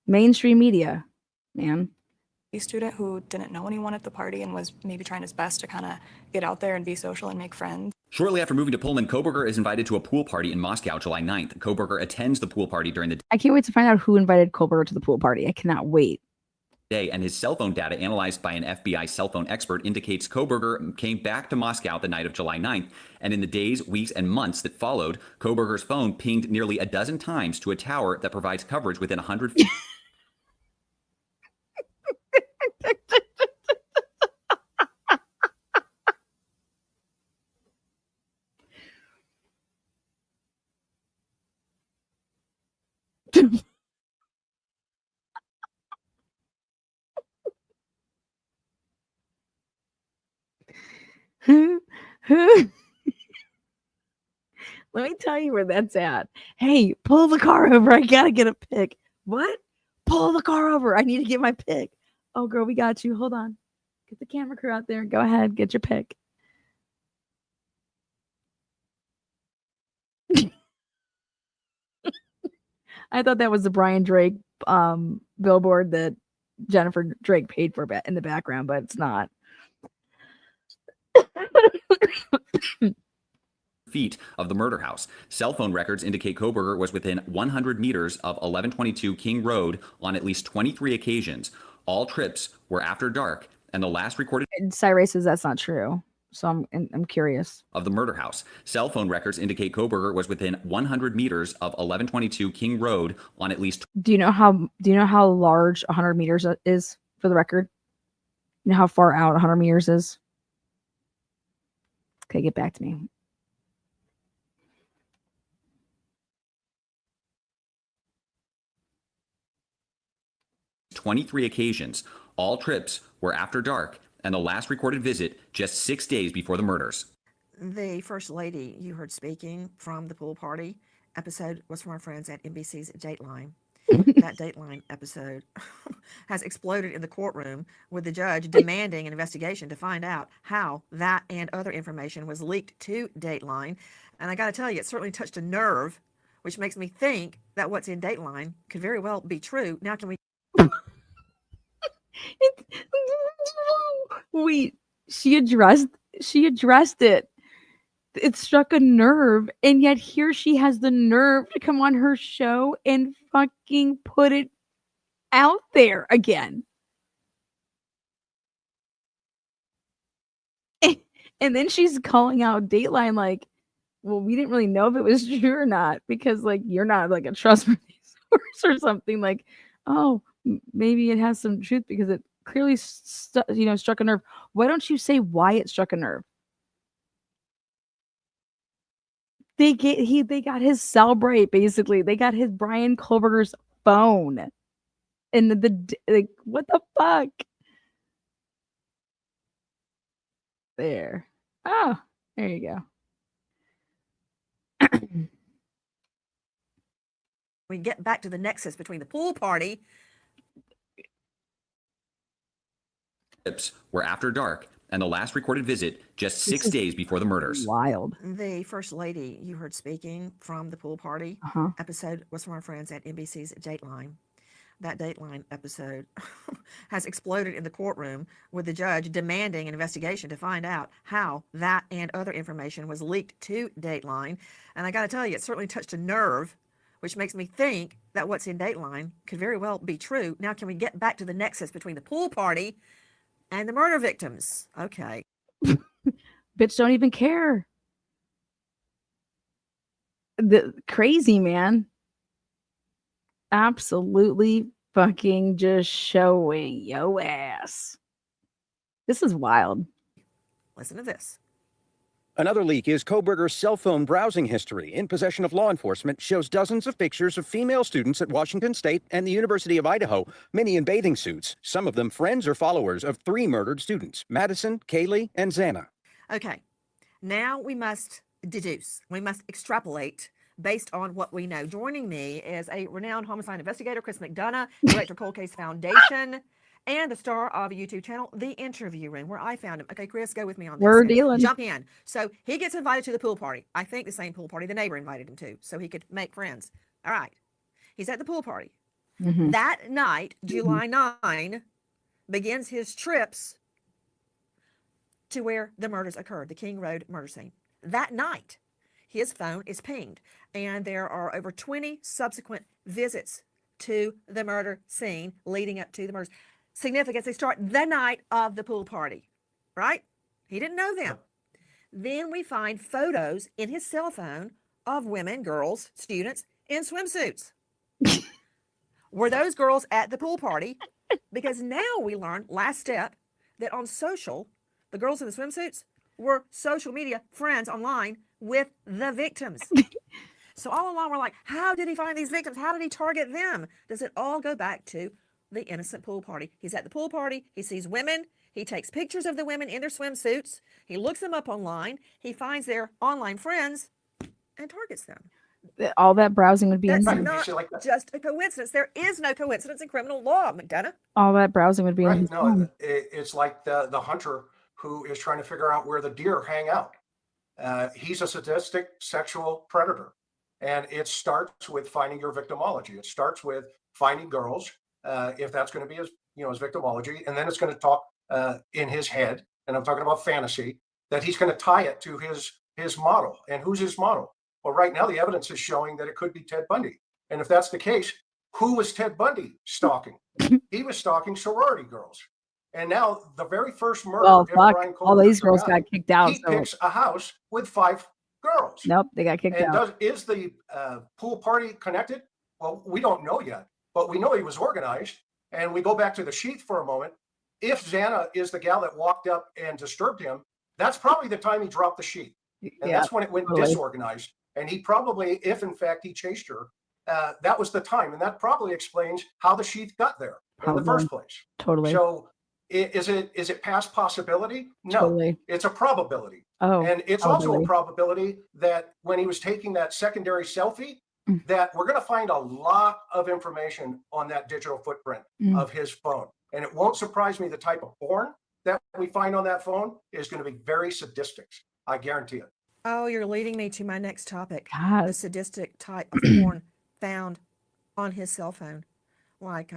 Mainstream media, man. Student who didn't know anyone at the party and was maybe trying his best to kind of get out there and be social and make friends. Shortly after moving to Pullman, Kohberger is invited to a pool party in Moscow, July 9th. Kohberger attends the pool party during the I can't wait to find out who invited Kohberger to the pool party. I cannot wait. day, and his cell phone data analyzed by an FBI cell phone expert indicates Kohberger came back to Moscow the night of July 9th, and in the days, weeks, and months that followed, Kohberger's phone pinged nearly a dozen times to a tower that provides coverage within 100 feet. Who? Let me tell you where that's at. Hey, pull the car over. I gotta get a pic. What? Pull the car over. I need to get my pic. Oh, girl, we got you. Hold on. Get the camera crew out there. Go ahead. Get your pic. I thought that was the Brian Drake billboard that Jennifer Drake paid for in the background, but it's not. Feet of the murder house. Cell phone records indicate Kohberger was within 100 meters of 1122 King Road on at least 23 occasions. All trips were after dark, and the last recorded Cyrus says that's not true. So I'm curious. Of the murder house. Cell phone records indicate Kohberger was within 100 meters of 1122 King Road on at least. Do you know how large 100 meters is for the record? You know how far out 100 meters is? Okay, get back to me. "23 occasions. All trips were after dark, and the last recorded visit just 6 days before the murders." The first lady you heard speaking from the pool party episode was from our friends at NBC's Dateline. That Dateline episode has exploded in the courtroom with the judge demanding an investigation to find out how that and other information was leaked to Dateline. And I got to tell you, it certainly touched a nerve, which makes me think that what's in Dateline could very well be true. Now, can we... Wait, she addressed it. It struck a nerve, and yet here she has the nerve to come on her show and fucking put it out there again. And then she's calling out Dateline like, well, we didn't really know if it was true or not because like you're not like a trustworthy source or something. Like, oh, maybe it has some truth because it clearly struck a nerve. Why don't you say why it struck a nerve? They got his cell break, basically. They got his Bryan Kohberger's phone. And like, what the fuck? There. Oh, there you go. We get back to the nexus between the pool party. Trips were after dark, and the last recorded visit just 6 days before the murders. Wild. The first lady you heard speaking from the pool party episode was from our friends at NBC's Dateline. That Dateline episode has exploded in the courtroom with the judge demanding an investigation to find out how that and other information was leaked to Dateline. And I got to tell you, it certainly touched a nerve, which makes me think that what's in Dateline could very well be true. Now, can we get back to the nexus between the pool party and the murder victims? Okay. Bitch don't even care. The crazy man. Absolutely fucking just showing yo ass. This is wild. Listen to this. Another leak is Kohberger's cell phone browsing history in possession of law enforcement shows dozens of pictures of female students at Washington State and the University of Idaho, many in bathing suits, some of them friends or followers of 3 murdered students, Madison, Kaylee, and Xana. Okay, now we must deduce, we must extrapolate based on what we know. Joining me is a renowned homicide investigator, Chris McDonough, director of Cold Case Foundation, and the star of a YouTube channel, The Interview Room, where I found him. Okay, Chris, go with me on this. We're dealing. Jump in. So he gets invited to the pool party. I think the same pool party the neighbor invited him to, so he could make friends. All right. He's at the pool party. That night, July 9, begins his trips to where the murders occurred, the King Road murder scene. That night, his phone is pinged, and there are over 20 subsequent visits to the murder scene leading up to the murders. Significance, they start the night of the pool party, right? He didn't know them. Then we find photos in his cell phone of women, girls, students in swimsuits. Were those girls at the pool party? Because now we learn, last step, that on social, the girls in the swimsuits were social media friends online with the victims. So all along we're like, how did he find these victims? How did he target them? Does it all go back to the innocent pool party. He's at the pool party. He sees women. He takes pictures of the women in their swimsuits. He looks them up online. He finds their online friends and targets them. All that browsing would be That's in not just a coincidence. There is no coincidence in criminal law, McDonough. all that browsing would be in his phone. It's like the hunter who is trying to figure out where the deer hang out. He's a sadistic sexual predator. And it starts with finding your victimology. It starts with finding girls, if that's going to be his victimology. And then it's going to talk in his head, and I'm talking about fantasy, that he's going to tie it to his model. And who's his model? Well, right now, the evidence is showing that it could be Ted Bundy. And if that's the case, who was Ted Bundy stalking? He was stalking sorority girls. And now the very first murder, Well, fuck. Bryan All these Kohberger girls forgot, got kicked out. he So picks a house with 5 girls. nope, they got kicked And out. is the pool party connected? Well, we don't know yet, but we know he was organized. And we go back to the sheath for a moment. If Xana is the gal that walked up and disturbed him, that's probably the time he dropped the sheath. And Yeah, that's when it went totally. disorganized. And he probably, if in fact he chased her, that was the time. And that probably explains how the sheath got there in the first place. Totally. So is it past possibility? No, Totally. it's a probability. Oh, And it's also totally. a probability that when he was taking that secondary selfie, Mm. that we're going to find a lot of information on that digital footprint Mm. of his phone. And it won't surprise me the type of porn that we find on that phone is going to be very sadistic. I guarantee it. Oh, you're leading me to my next topic. God. The sadistic type of porn found on his cell phone. Like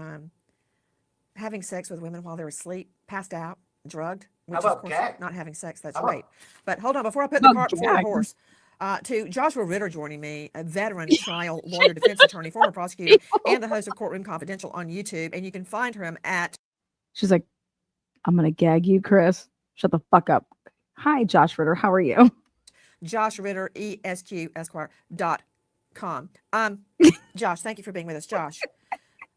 having sex with women while they're asleep, passed out, drugged. Which about of course, gag? not having sex, that's How about- rape. But hold on, before I put How the about cart before the gag? horse, to Joshua Ritter joining me, a veteran trial lawyer, defense attorney, former prosecutor, and the host of Courtroom Confidential on YouTube. And you can find him at She's like, I'm gonna gag you, Chris. Shut the fuck up. Hi, Josh Ritter. How are you? Josh Ritter, ESQ.com. Josh, thank you for being with us. Josh,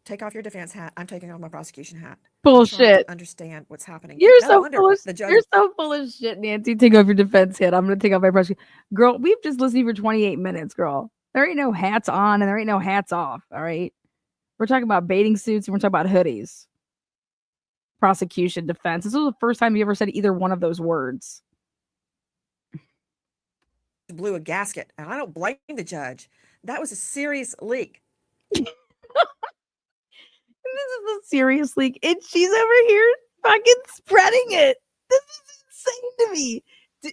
take off your defense hat. I'm taking off my prosecution hat. I'm trying Bullshit. to understand what's happening. You're No so wonder full of the judge you're so full of shit, Nancy. Take off your defense hat. I'm gonna take off my prosecution. Girl, we've just listened to you for 28 minutes, girl. There ain't no hats on and there ain't no hats off. All right. We're talking about bathing suits and we're talking about hoodies. Prosecution, defense. This was the first time you ever said either one of those words. blew a gasket, and I don't blame the judge. That was a serious leak. This is a serious leak. And she's over here fucking spreading it. This is insane to me.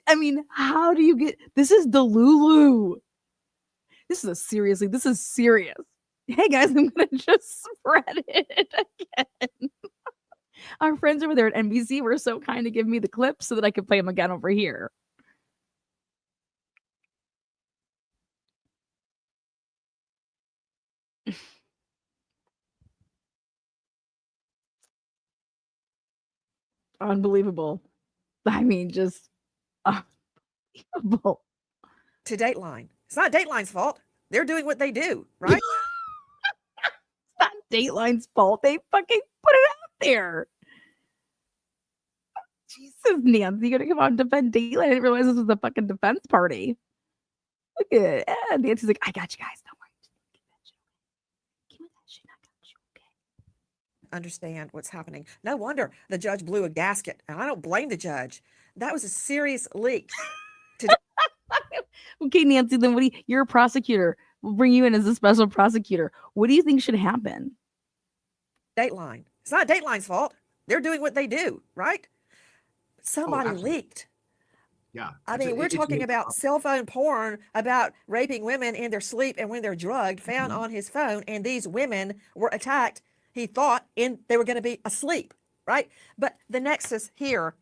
I mean, how do you get this? Is Delulu. This is a serious leak. This is serious. Hey guys, I'm gonna just spread it again. Our friends over there at NBC were so kind to give me the clips so that I could play them again over here. Unbelievable. I mean, just unbelievable. To Dateline. It's not Dateline's fault. They're doing what they do, right? It's not Dateline's fault. They fucking put it out there. Jesus, Nancy, you're gonna come out and defend Dateline. I didn't realize this was a fucking defense party. Look at it. And Nancy's like, I got you guys. Don't worry. Give me that shit. I got you. Okay. Understand what's happening. No wonder the judge blew a gasket, and I don't blame the judge. That was a serious leak. Okay, Nancy, then you're a prosecutor. We'll bring you in as a special prosecutor. What do you think should happen? Dateline. It's not Dateline's fault. They're doing what they do, right? Somebody absolutely. leaked. Yeah. I mean, we're talking about cell phone porn, about raping women in their sleep and when they're drugged, found on his phone, and these women were attacked. He thought they were going to be asleep, right? But the nexus here,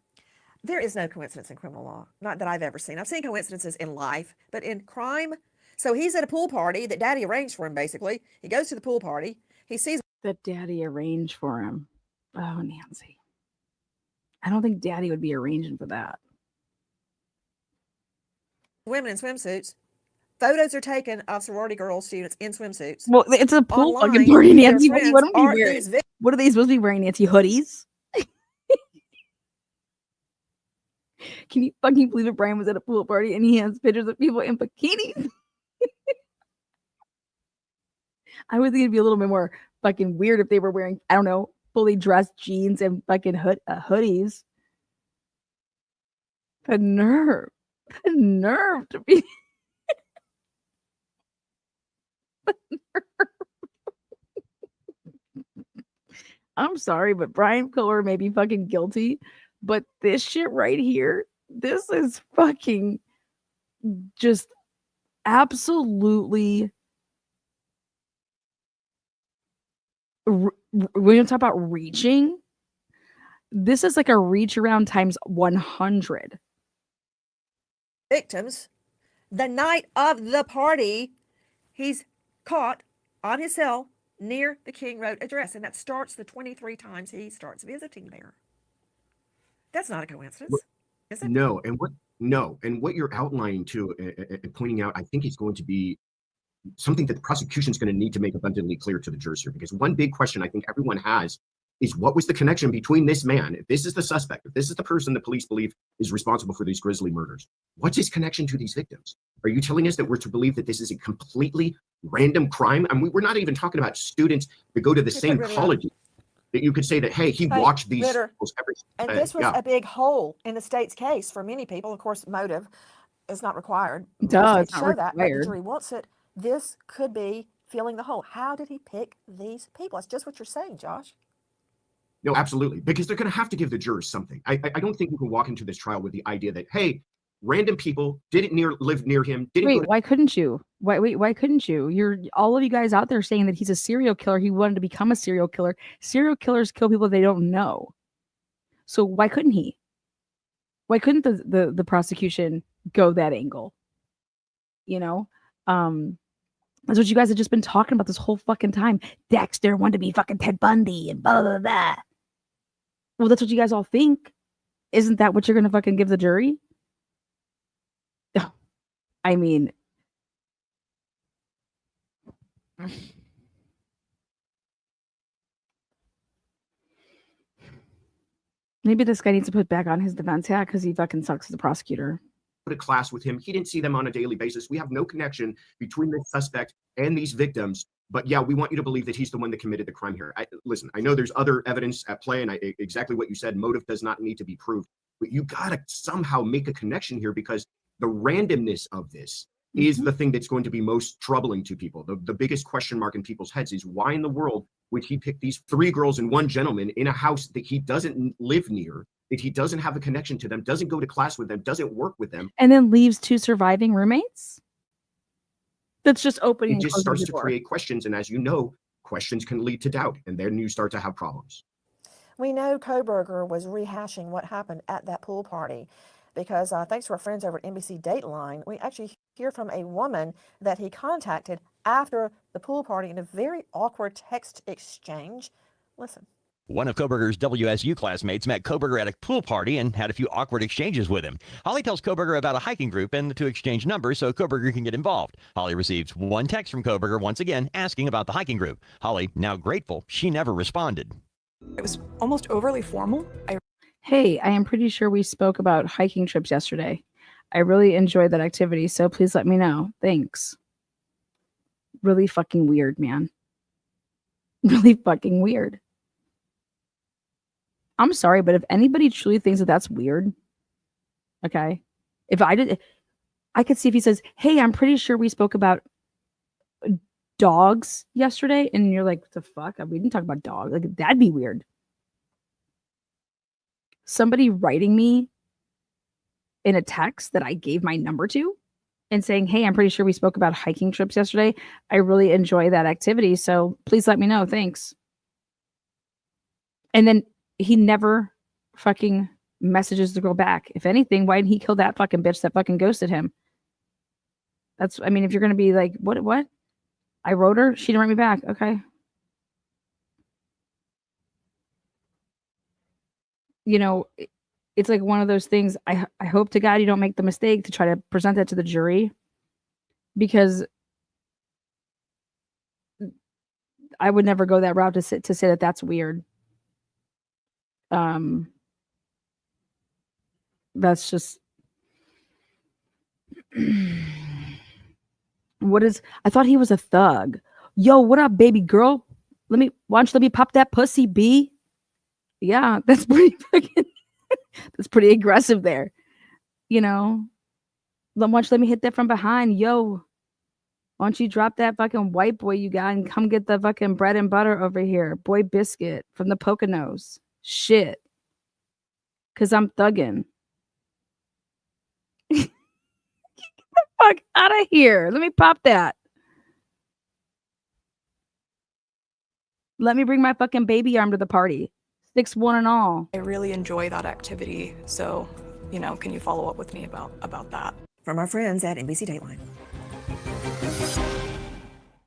there is no coincidence in criminal law, not that I've ever seen. I've seen coincidences in life, but in crime. So he's at a pool party that daddy arranged for him, basically. He goes to the pool party. He sees That daddy arranged for him. Oh, Nancy. I don't think daddy would be arranging for that. women in swimsuits. Photos are taken of sorority girl students in swimsuits. Well, it's a pool Online, fucking party, and their Nancy. What do you want friends them to are be wearing? these victims. What are they supposed to be wearing, Nancy? Hoodies? Can you fucking believe it? Brian was at a pool party and he has pictures of people in bikinis. I would think it'd be a little bit more fucking weird if they were wearing, I don't know, fully dressed jeans and fucking hoodies. The nerve to be. I'm sorry, but Bryan Kohberger may be fucking guilty, but this shit right here, this is fucking just absolutely. We're gonna talk about reaching. This is like a reach around times 100. Victims, the night of the party, he's caught on his cell near the King Road address, and that starts the 23 times he starts visiting there. That's not a coincidence, is it? No, and what you're outlining too, and pointing out, I think is going to be something that the prosecution is going to need to make abundantly clear to the jurors here, because one big question I think everyone has is, what was the connection between this man? If this is the suspect, if this is the person the police believe is responsible for these grisly murders, what's his connection to these victims? Are you telling us that we're to believe that this is a completely random crime? I mean, we're not even talking about students that go to the same college that you could say that, hey, he watched these. And this was a big hole in the state's case for many people. Of course, motive is not required. Duh, it's not show that, but the required. jury wants it. This could be filling the hole. How did he pick these people? That's just what you're saying, Josh. No, absolutely, because they're going to have to give the jurors something. I don't think you can walk into this trial with the idea that, hey, random people didn't live near him. Why couldn't you? Why couldn't you? You're all of you guys out there saying that he's a serial killer. He wanted to become a serial killer. Serial killers kill people they don't know. So why couldn't he? Why couldn't the prosecution go that angle? You know, that's what you guys have just been talking about this whole fucking time. Dexter wanted to be fucking Ted Bundy and blah blah blah. Well, that's what you guys all think. Isn't that what you're gonna fucking give the jury? I mean, maybe this guy needs to put back on his defense hat because he fucking sucks as a prosecutor. Put a class with him. He didn't see them on a daily basis. We have no connection between the suspect and these victims. But yeah, we want you to believe that he's the one that committed the crime here. Listen, I know there's other evidence at play, and exactly what you said, motive does not need to be proved. But you got to somehow make a connection here, because the randomness of this is the thing that's going to be most troubling to people. The biggest question mark in people's heads is, why in the world would he pick these 3 girls and 1 gentleman in a house that he doesn't live near, that he doesn't have a connection to them, doesn't go to class with them, doesn't work with them, and then leaves 2 surviving roommates? That's just opening. It just starts to create questions, and as you know, questions can lead to doubt, and then you start to have problems. We know Kohberger was rehashing what happened at that pool party, because thanks to our friends over at NBC Dateline, we actually hear from a woman that he contacted after the pool party in a very awkward text exchange. Listen. One of Kohberger's WSU classmates met Kohberger at a pool party and had a few awkward exchanges with him. Holly tells Kohberger about a hiking group and the 2 exchange numbers so Kohberger can get involved. Holly receives 1 text from Kohberger once again asking about the hiking group. Holly, now grateful, she never responded. It was almost overly formal. Hey, I am pretty sure we spoke about hiking trips yesterday. I really enjoyed that activity, so please let me know. Thanks. Really fucking weird, man. Really fucking weird. I'm sorry, but if anybody truly thinks that that's weird, okay, if I did, I could see if he says, hey, I'm pretty sure we spoke about dogs yesterday, and you're like, what the fuck? We didn't talk about dogs. Like, that'd be weird. Somebody writing me in a text that I gave my number to and saying, hey, I'm pretty sure we spoke about hiking trips yesterday. I really enjoy that activity, so please let me know. Thanks. And then he never fucking messages the girl back. If anything, why didn't he kill that fucking bitch that fucking ghosted him? That's, I mean, if you're going to be like, what? I wrote her. She didn't write me back. Okay. You know, it's like one of those things. I hope to God you don't make the mistake to try to present that to the jury, because I would never go that route to say that that's weird. That's just I thought he was a thug. Yo, what up, baby girl? why don't you let me pop that pussy, B? Yeah, that's pretty fucking, that's pretty aggressive there. You know, why don't you let me hit that from behind? Yo, why don't you drop that fucking white boy you got and come get the fucking bread and butter over here? Boy biscuit from the Poconos. Shit. Cause I'm thugging. Get the fuck out of here. Let me pop that. Let me bring my fucking baby arm to the party. 6'1" and all. I really enjoy that activity. So, you know, can you follow up with me about that? From our friends at NBC Dateline.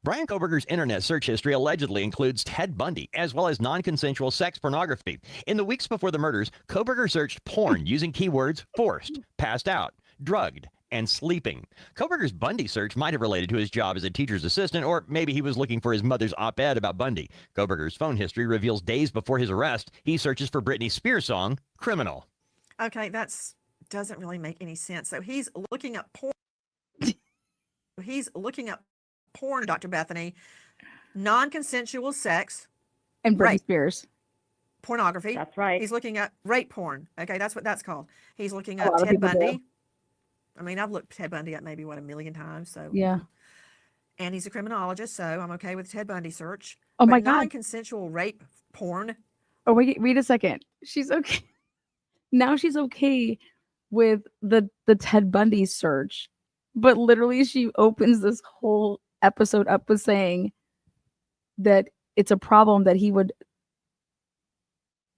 Bryan Kohberger's internet search history allegedly includes Ted Bundy, as well as non-consensual sex pornography. In the weeks before the murders, Kohberger searched porn using keywords forced, passed out, drugged, and sleeping. Kohberger's Bundy search might have related to his job as a teacher's assistant, or maybe he was looking for his mother's op-ed about Bundy. Kohberger's phone history reveals days before his arrest, he searches for Britney Spears' song, Criminal. Okay, doesn't really make any sense. So he's looking up porn. He's looking up porn, Dr. Bethany, non-consensual sex, and Britney Spears. Pornography. That's right. He's looking at rape porn. Okay, that's what that's called. He's looking A up lot of Ted people Bundy. do. I mean, I've looked Ted Bundy up maybe, a million times. So Yeah. And he's a criminologist, so I'm okay with Ted Bundy search. Oh But my God. non-consensual rape porn. Oh, wait a second. She's okay. Now she's okay with the Ted Bundy search. But literally she opens this whole episode up with saying that it's a problem that he would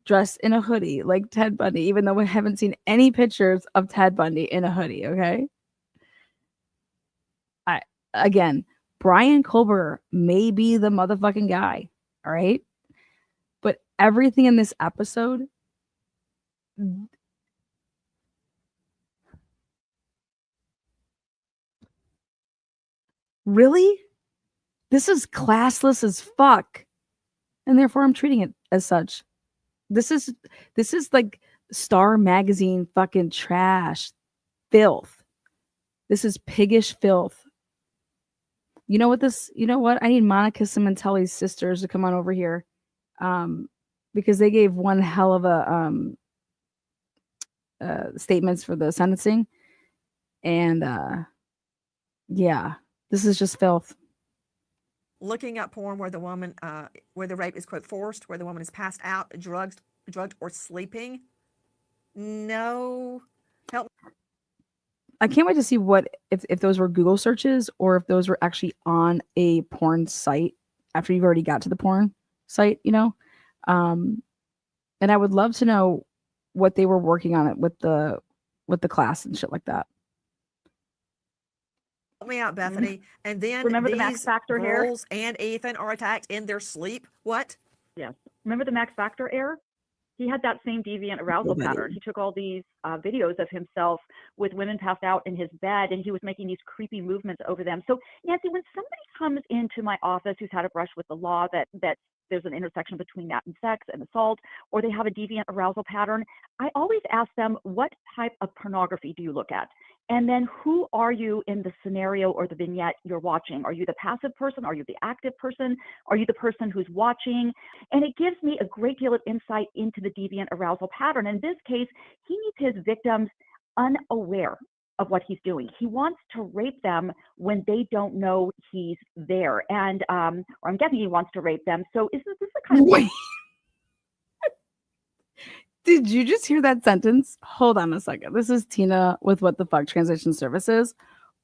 dress in a hoodie like Ted Bundy, even though we haven't seen any pictures of Ted Bundy in a hoodie, okay? Again, Bryan Kohberger may be the motherfucking guy, all right? But everything in this episode, really? This is classless as fuck. And therefore I'm treating it as such. This is like Star Magazine fucking trash. Filth. This is piggish filth. You know what? I need Monica Simontelli's sisters to come on over here. Because they gave one hell of a statements for the sentencing. And yeah, this is just filth. Looking up porn where the woman, where the rape is, quote, forced, where the woman is passed out, drugged, or sleeping. No. Help. I can't wait to see if those were Google searches or if those were actually on a porn site after you've already got to the porn site, you know? And I would love to know what they were working on it with the class and shit like that. Help me out, Bethany. And then Remember the these Max Factor hair? girls and Ethan are attacked in their sleep. What? Yes. Remember the Max Factor error? He had that same deviant arousal pattern. He took all these videos of himself with women passed out in his bed, and he was making these creepy movements over them. So, Nancy, when somebody comes into my office who's had a brush with the law that there's an intersection between that and sex and assault, or they have a deviant arousal pattern, I always ask them, what type of pornography do you look at? And then who are you in the scenario or the vignette you're watching? Are you the passive person? Are you the active person? Are you the person who's watching? And it gives me a great deal of insight into the deviant arousal pattern. In this case, he needs his victims unaware of what he's doing. He wants to rape them when they don't know he's there. And, or I'm guessing he wants to rape them. So is this the kind of... Wait. Did you just hear that sentence? Hold on a second. This is Tina with What the Fuck Translation Services.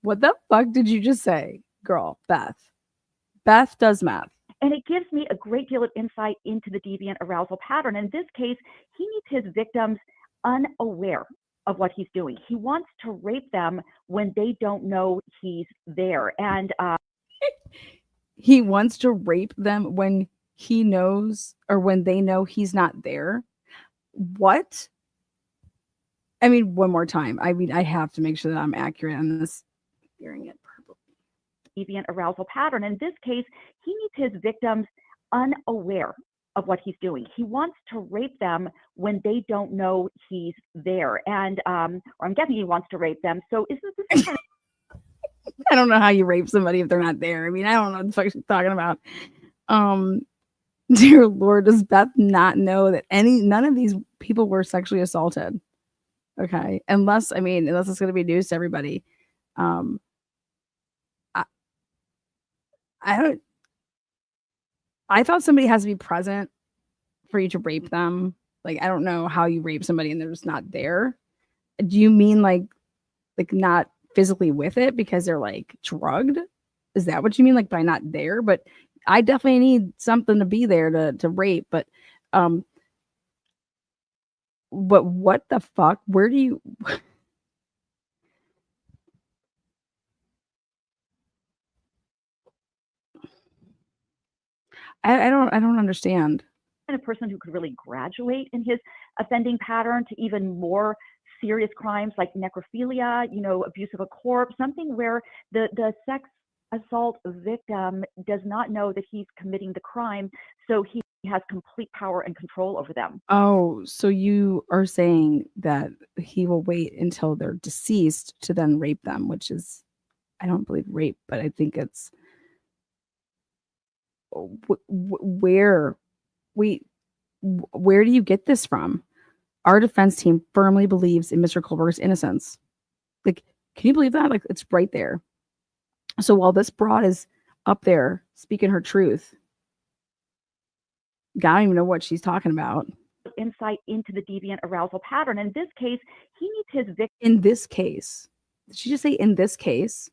What the fuck did you just say, girl? Beth. Beth does math. And it gives me a great deal of insight into the deviant arousal pattern. In this case, he needs his victims unaware of what he's doing. He wants to rape them when they don't know he's there. And he wants to rape them when he knows or when they know he's not there. What? I mean, one more time. I mean, I have to make sure that I'm accurate on this. Hearing it purple. Deviant arousal pattern. In this case, he needs his victims unaware of what he's doing. He wants to rape them when they don't know he's there. And or I'm guessing he wants to rape them. So is this kind of... I don't know how you rape somebody if they're not there. I mean, I don't know what the fuck she's talking about. Dear Lord, does Beth not know that none of these people were sexually assaulted? Okay, unless it's going to be news to everybody. I don't. I thought somebody has to be present for you to rape them. Like, I don't know how you rape somebody and they're just not there. Do you mean like not physically with it because they're like drugged? Is that what you mean, like by not there? But I definitely need something to be there to rape. But what the fuck? Where do you? I don't understand. Kind of person who could really graduate in his offending pattern to even more serious crimes like necrophilia, abuse of a corpse, something where the sex assault victim does not know that he's committing the crime, so he has complete power and control over them. Oh, so you are saying that he will wait until they're deceased to then rape them, which is, I don't believe rape, but I think it's where do you get this from? Our defense team firmly believes in Mr. Kohberger's innocence. Like, can you believe that? Like, it's right there. So while this broad is up there speaking her truth, God, I don't even know what she's talking about. Insight into the deviant arousal pattern. In this case, he needs his victim. In this case, did she just say in this case?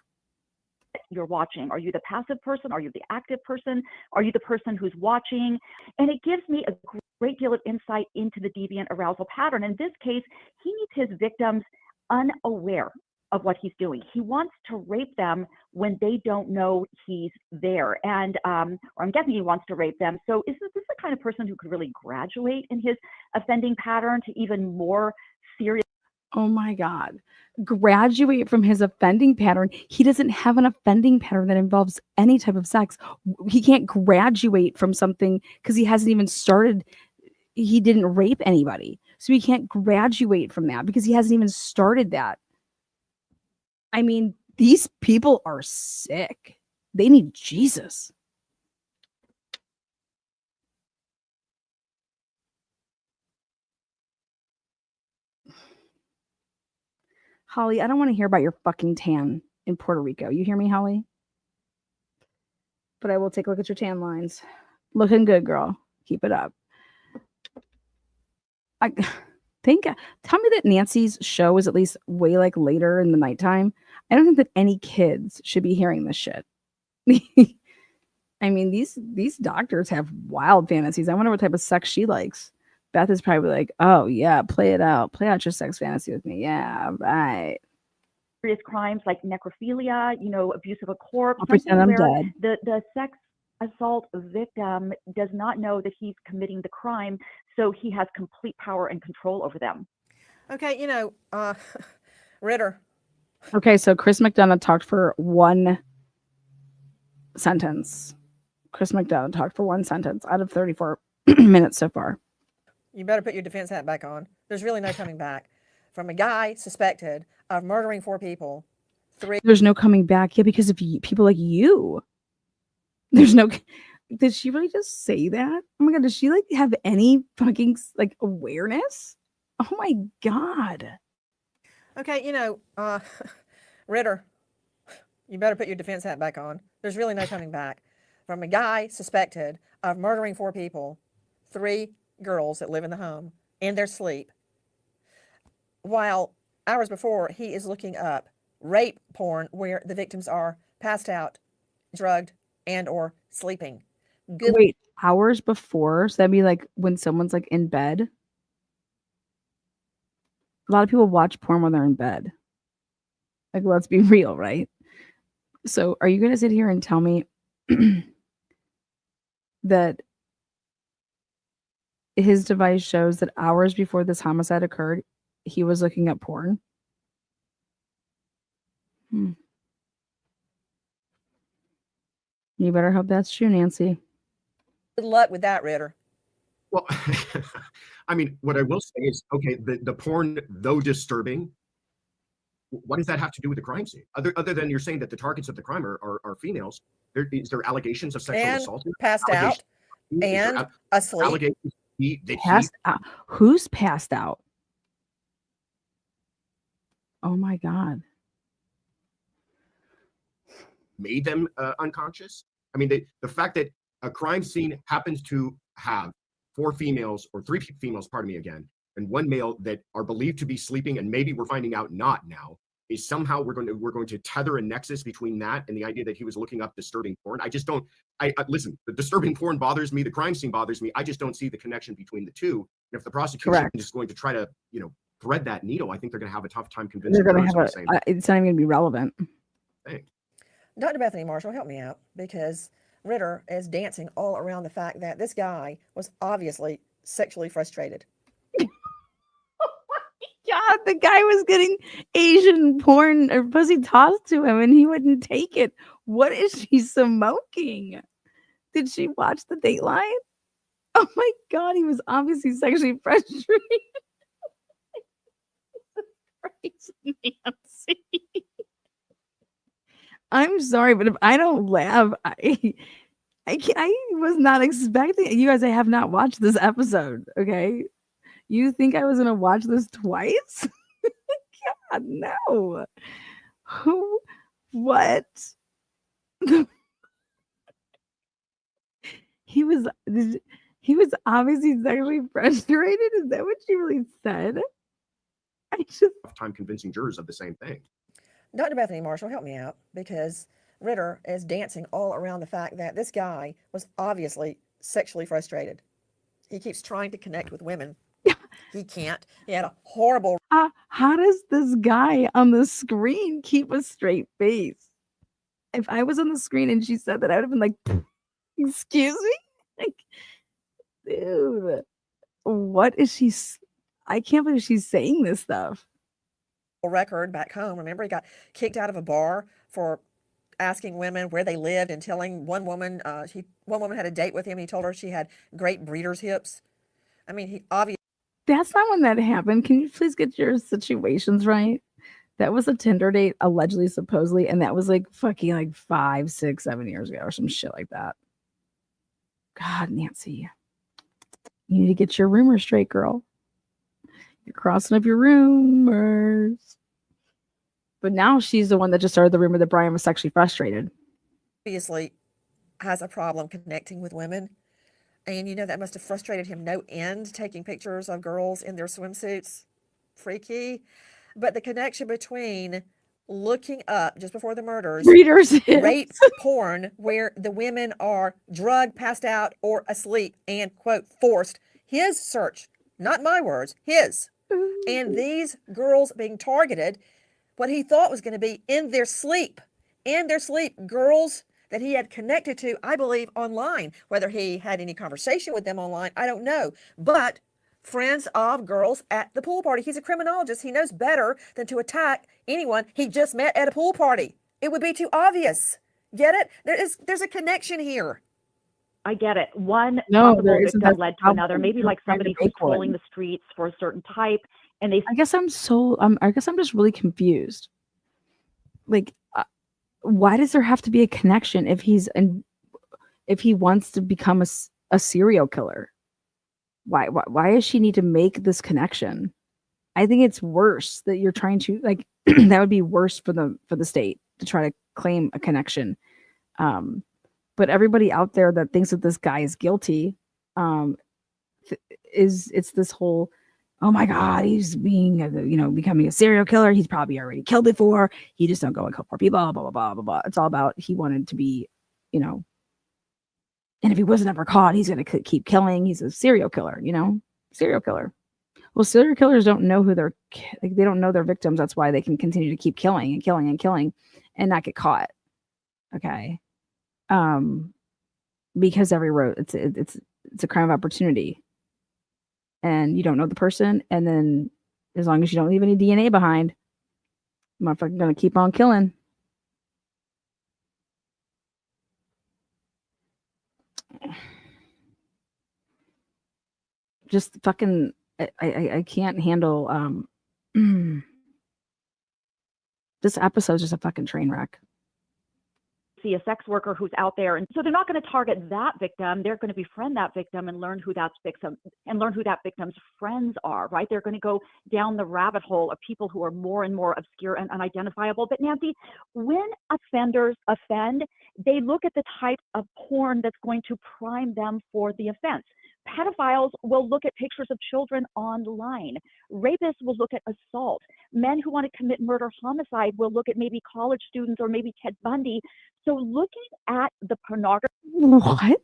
You're watching. Are you the passive person? Are you the active person? Are you the person who's watching? And it gives me a great deal of insight into the deviant arousal pattern. In this case, he needs his victims unaware of what he's doing. He wants to rape them when they don't know he's there. And or I'm guessing he wants to rape them. So is this the kind of person who could really graduate in his offending pattern to even more serious? Oh my God. Graduate from his offending pattern. He doesn't have an offending pattern that involves any type of sex. He can't graduate from something because he hasn't even started. He didn't rape anybody. So he can't graduate from that because he hasn't even started that. I mean, these people are sick. They need Jesus. Holly, I don't want to hear about your fucking tan in Puerto Rico. You hear me, Holly? But I will take a look at your tan lines. Looking good, girl. Keep it up. Tell me that Nancy's show is at least way like later in the nighttime. I don't think that any kids should be hearing this shit. I mean, these doctors have wild fantasies. I wonder what type of sex she likes. Beth is probably like, oh yeah, play it out. Play out your sex fantasy with me. Yeah, right. Serious crimes like necrophilia, abuse of a corpse. I'll pretend I'm dead. The sex assault victim does not know that he's committing the crime, so he has complete power and control over them. Okay, Ritter. Okay, so Chris McDonough talked for one sentence. Chris McDonough talked for one sentence out of 34 minutes so far. You better put your defense hat back on. There's really no coming back. From a guy suspected of murdering 4 people. There's no coming back. Yeah, because of people like you. There's no. Did she really just say that? Oh my God, does she like have any fucking like awareness? Oh my God. Okay, Ritter, you better put your defense hat back on. There's really no coming back. From a guy suspected of murdering 4 people, 3 girls that live in the home in their sleep, while hours before he is looking up rape porn where the victims are passed out, drugged, and or sleeping. Good. Wait, hours before? So that'd be like when someone's like in bed? A lot of people watch porn when they're in bed. Like, let's be real, right? So are you going to sit here and tell me that his device shows that hours before this homicide occurred, he was looking at porn? You better hope that's true, Nancy. Good luck with that, Ritter. Well, I mean, what I will say is, okay, the porn, though disturbing, what does that have to do with the crime scene? Other than you're saying that the targets of the crime are females, is there allegations of sexual assault? Passed out, and asleep. Allegations that Passed out. Who's passed out? Oh my God. made them unconscious. I mean, the fact that a crime scene happens to have 4 females or 3 females, pardon me again, and 1 male that are believed to be sleeping, and maybe we're finding out not now, is somehow we're going to tether a nexus between that and the idea that he was looking up disturbing porn. I just don't. I listen. The disturbing porn bothers me. The crime scene bothers me. I just don't see the connection between the two. And if the prosecution is going to try to, thread that needle, I think they're going to have a tough time convincing. They're going to have it's not even going to be relevant. Thanks. Dr. Bethany Marshall, help me out, because Ritter is dancing all around the fact that this guy was obviously sexually frustrated. God, the guy was getting Asian porn or pussy tossed to him and he wouldn't take it. What is she smoking? Did she watch the Dateline? Oh my God, he was obviously sexually frustrated. Crazy Nancy. I'm sorry, but if I don't laugh, I was not expecting it. You guys, I have not watched this episode, okay? You think I was going to watch this twice? God, no. Who? What? He was obviously sexually frustrated. Is that what she really said? I just tough time convincing jurors of the same thing. Dr. Bethany Marshall, help me out, because Ritter is dancing all around the fact that this guy was obviously sexually frustrated. He keeps trying to connect with women. He can't. He had a horrible. How does this guy on the screen keep a straight face? If I was on the screen and she said that, I would have been like, excuse me? Like, dude, what is she? I can't believe she's saying this stuff. Record back home. Remember, he got kicked out of a bar for asking women where they lived and telling one woman, one woman had a date with him. He told her she had great breeder's hips. I mean, he obviously. That's not when that happened. Can you please get your situations right? That was a Tinder date, allegedly, supposedly, and that was like fucking like 5, 6, 7 years ago or some shit like that. God, Nancy, you need to get your rumors straight, girl. You're crossing up your rumors. But now she's the one that just started the rumor that Bryan was sexually frustrated. Obviously has a problem connecting with women. And that must have frustrated him no end, taking pictures of girls in their swimsuits. Freaky. But the connection between looking up just before the murders, rape porn, where the women are drugged, passed out, or asleep, and, quote, forced. His search, not my words, his. And these girls being targeted, what he thought was going to be in their sleep, girls that he had connected to, I believe, online. Whether he had any conversation with them online, I don't know. But friends of girls at the pool party. He's a criminologist. He knows better than to attack anyone he just met at a pool party. It would be too obvious. Get it? There's a connection here. I get it. One possible victim led to another. Maybe like somebody who's scrolling the streets for a certain type, and they. I guess I'm just really confused. Like, why does there have to be a connection if he wants to become a serial killer? Why does she need to make this connection? I think it's worse that you're trying to like that would be worse for the state to try to claim a connection. But everybody out there that thinks that this guy is guilty, it's this whole, oh my God, he's becoming a serial killer. He's probably already killed before. He just don't go and kill more people. Blah blah blah blah blah. It's all about he wanted to be, and if he wasn't ever caught, he's gonna keep killing. He's a serial killer, serial killer. Well, serial killers don't know who they don't know their victims. That's why they can continue to keep killing and killing and killing and not get caught. Okay. Because every road it's a crime of opportunity, and you don't know the person, and then as long as you don't leave any DNA behind, motherfucker's gonna keep on killing. Just fucking, I can't handle this episode's just a fucking train wreck. see a sex worker who's out there. And so they're not going to target that victim. They're going to befriend that victim and learn who that victim's friends are, right? They're going to go down the rabbit hole of people who are more and more obscure and unidentifiable. But Nancy, when offenders offend, they look at the type of porn that's going to prime them for the offense. Pedophiles will look at pictures of children online. Rapists will look at assault. Men who want to commit murder, homicide will look at maybe college students or maybe Ted Bundy. So looking at the pornography. What?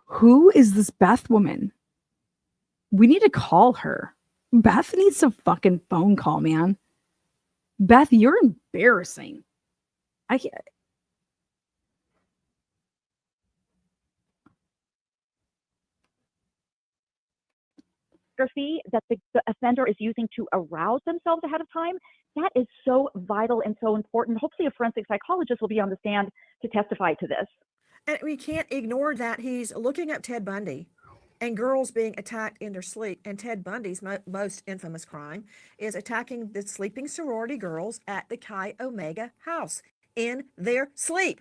Who is this Beth woman? We need to call her. Beth needs a fucking phone call, man. Beth, you're embarrassing. I can't. That the offender is using to arouse themselves ahead of time, that is so vital and so important. Hopefully a forensic psychologist will be on the stand to testify to this. And we can't ignore that he's looking up Ted Bundy and girls being attacked in their sleep. And Ted Bundy's most infamous crime is attacking the sleeping sorority girls at the Chi Omega house in their sleep.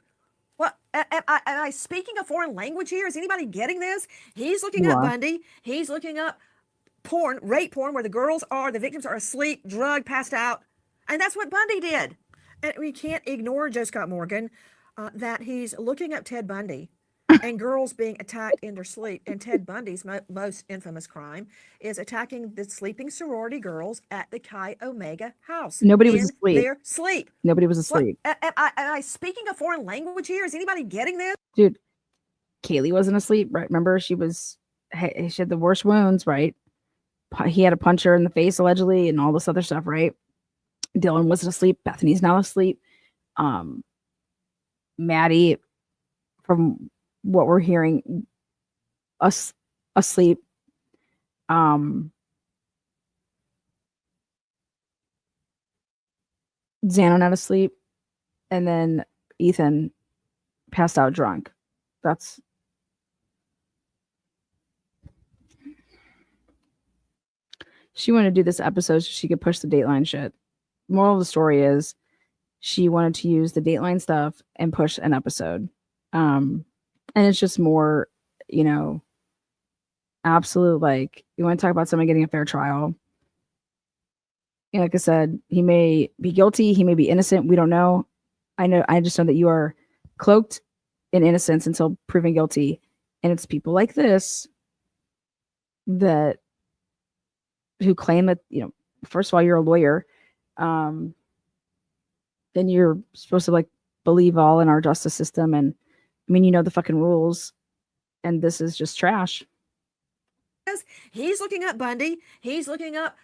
What, am I speaking a foreign language here? Is anybody getting this? He's looking up Bundy. He's looking up porn, rape porn, where the victims are asleep, drugged, passed out. And that's what Bundy did. And we can't ignore Joe Scott Morgan, that he's looking up Ted Bundy and girls being attacked in their sleep. And Ted Bundy's most infamous crime is attacking the sleeping sorority girls at the Chi Omega house. Nobody was asleep. Their sleep. Nobody was asleep. What, am I speaking a foreign language here? Is anybody getting this? Dude, Kaylee wasn't asleep, right? Remember, she had the worst wounds, right? He had to punch her in the face allegedly and all this other stuff, right? Dylan wasn't asleep. Bethany's not asleep. Maddie, from what we're hearing, asleep. Xana not asleep. And then Ethan passed out drunk. She wanted to do this episode so she could push the Dateline shit. Moral of the story is she wanted to use the Dateline stuff and push an episode. And it's just more, absolute, like, you want to talk about someone getting a fair trial. And like I said, he may be guilty. He may be innocent. We don't know. I just know that you are cloaked in innocence until proven guilty. And it's people like this who claim that, first of all, you're a lawyer. Then you're supposed to believe all in our justice system. And the fucking rules. And this is just trash. He's looking up Bundy. He's looking up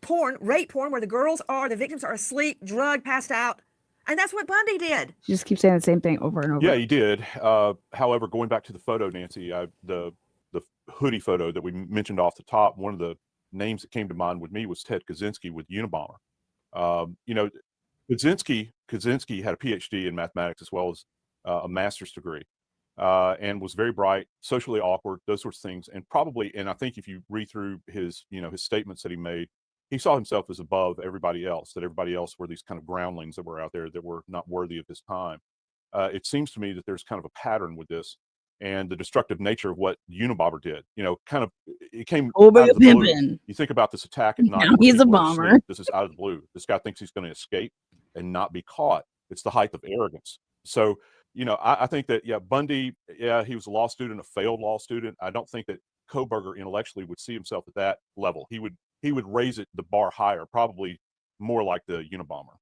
porn, rape porn, where the victims are asleep, drugged, passed out. And that's what Bundy did. You just keep saying the same thing over and over. Yeah, he did. However, going back to the photo, Nancy, the hoodie photo that we mentioned off the top, one of the names that came to mind with me was Ted Kaczynski with Unabomber. Kaczynski had a PhD in mathematics as well as a master's degree, and was very bright, socially awkward, those sorts of things. And I think if you read through his statements that he made, he saw himself as above everybody else, that everybody else were these kind of groundlings that were out there that were not worthy of his time. It seems to me that there's kind of a pattern with this and the destructive nature of what Unabomber did. It came over out of the the blue. pimpin'. You think about this attack at night. Now he's a bomber. This is out of the blue. This guy thinks he's going to escape and not be caught. It's the height of arrogance. So, I think that, Bundy, he was a law student, a failed law student. I don't think that Kohberger intellectually would see himself at that level. He would raise the bar higher, probably more like the Unabomber.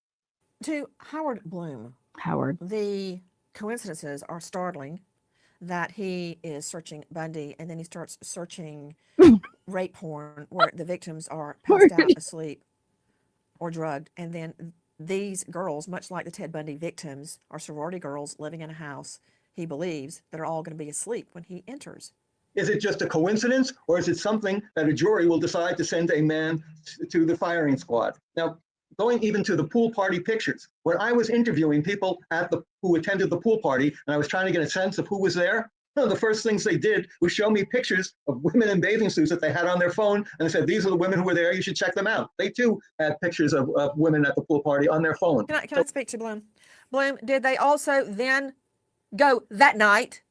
To Howard Bloom, the coincidences are startling. That he is searching Bundy, and then he starts searching rape porn where the victims are passed out, asleep, or drugged. And then these girls, much like the Ted Bundy victims, are sorority girls living in a house, he believes, that are all going to be asleep when he enters. Is it just a coincidence, or is it something that a jury will decide to send a man to the firing squad? Now, going even to the pool party pictures, when I was interviewing people who attended the pool party, and I was trying to get a sense of who was there, No, the first things they did was show me pictures of women in bathing suits that they had on their phone, and they said, these are the women who were there, you should check them out. They too had pictures of women at the pool party on their phone. Can I speak to Bloom? Bloom, did they also then go that night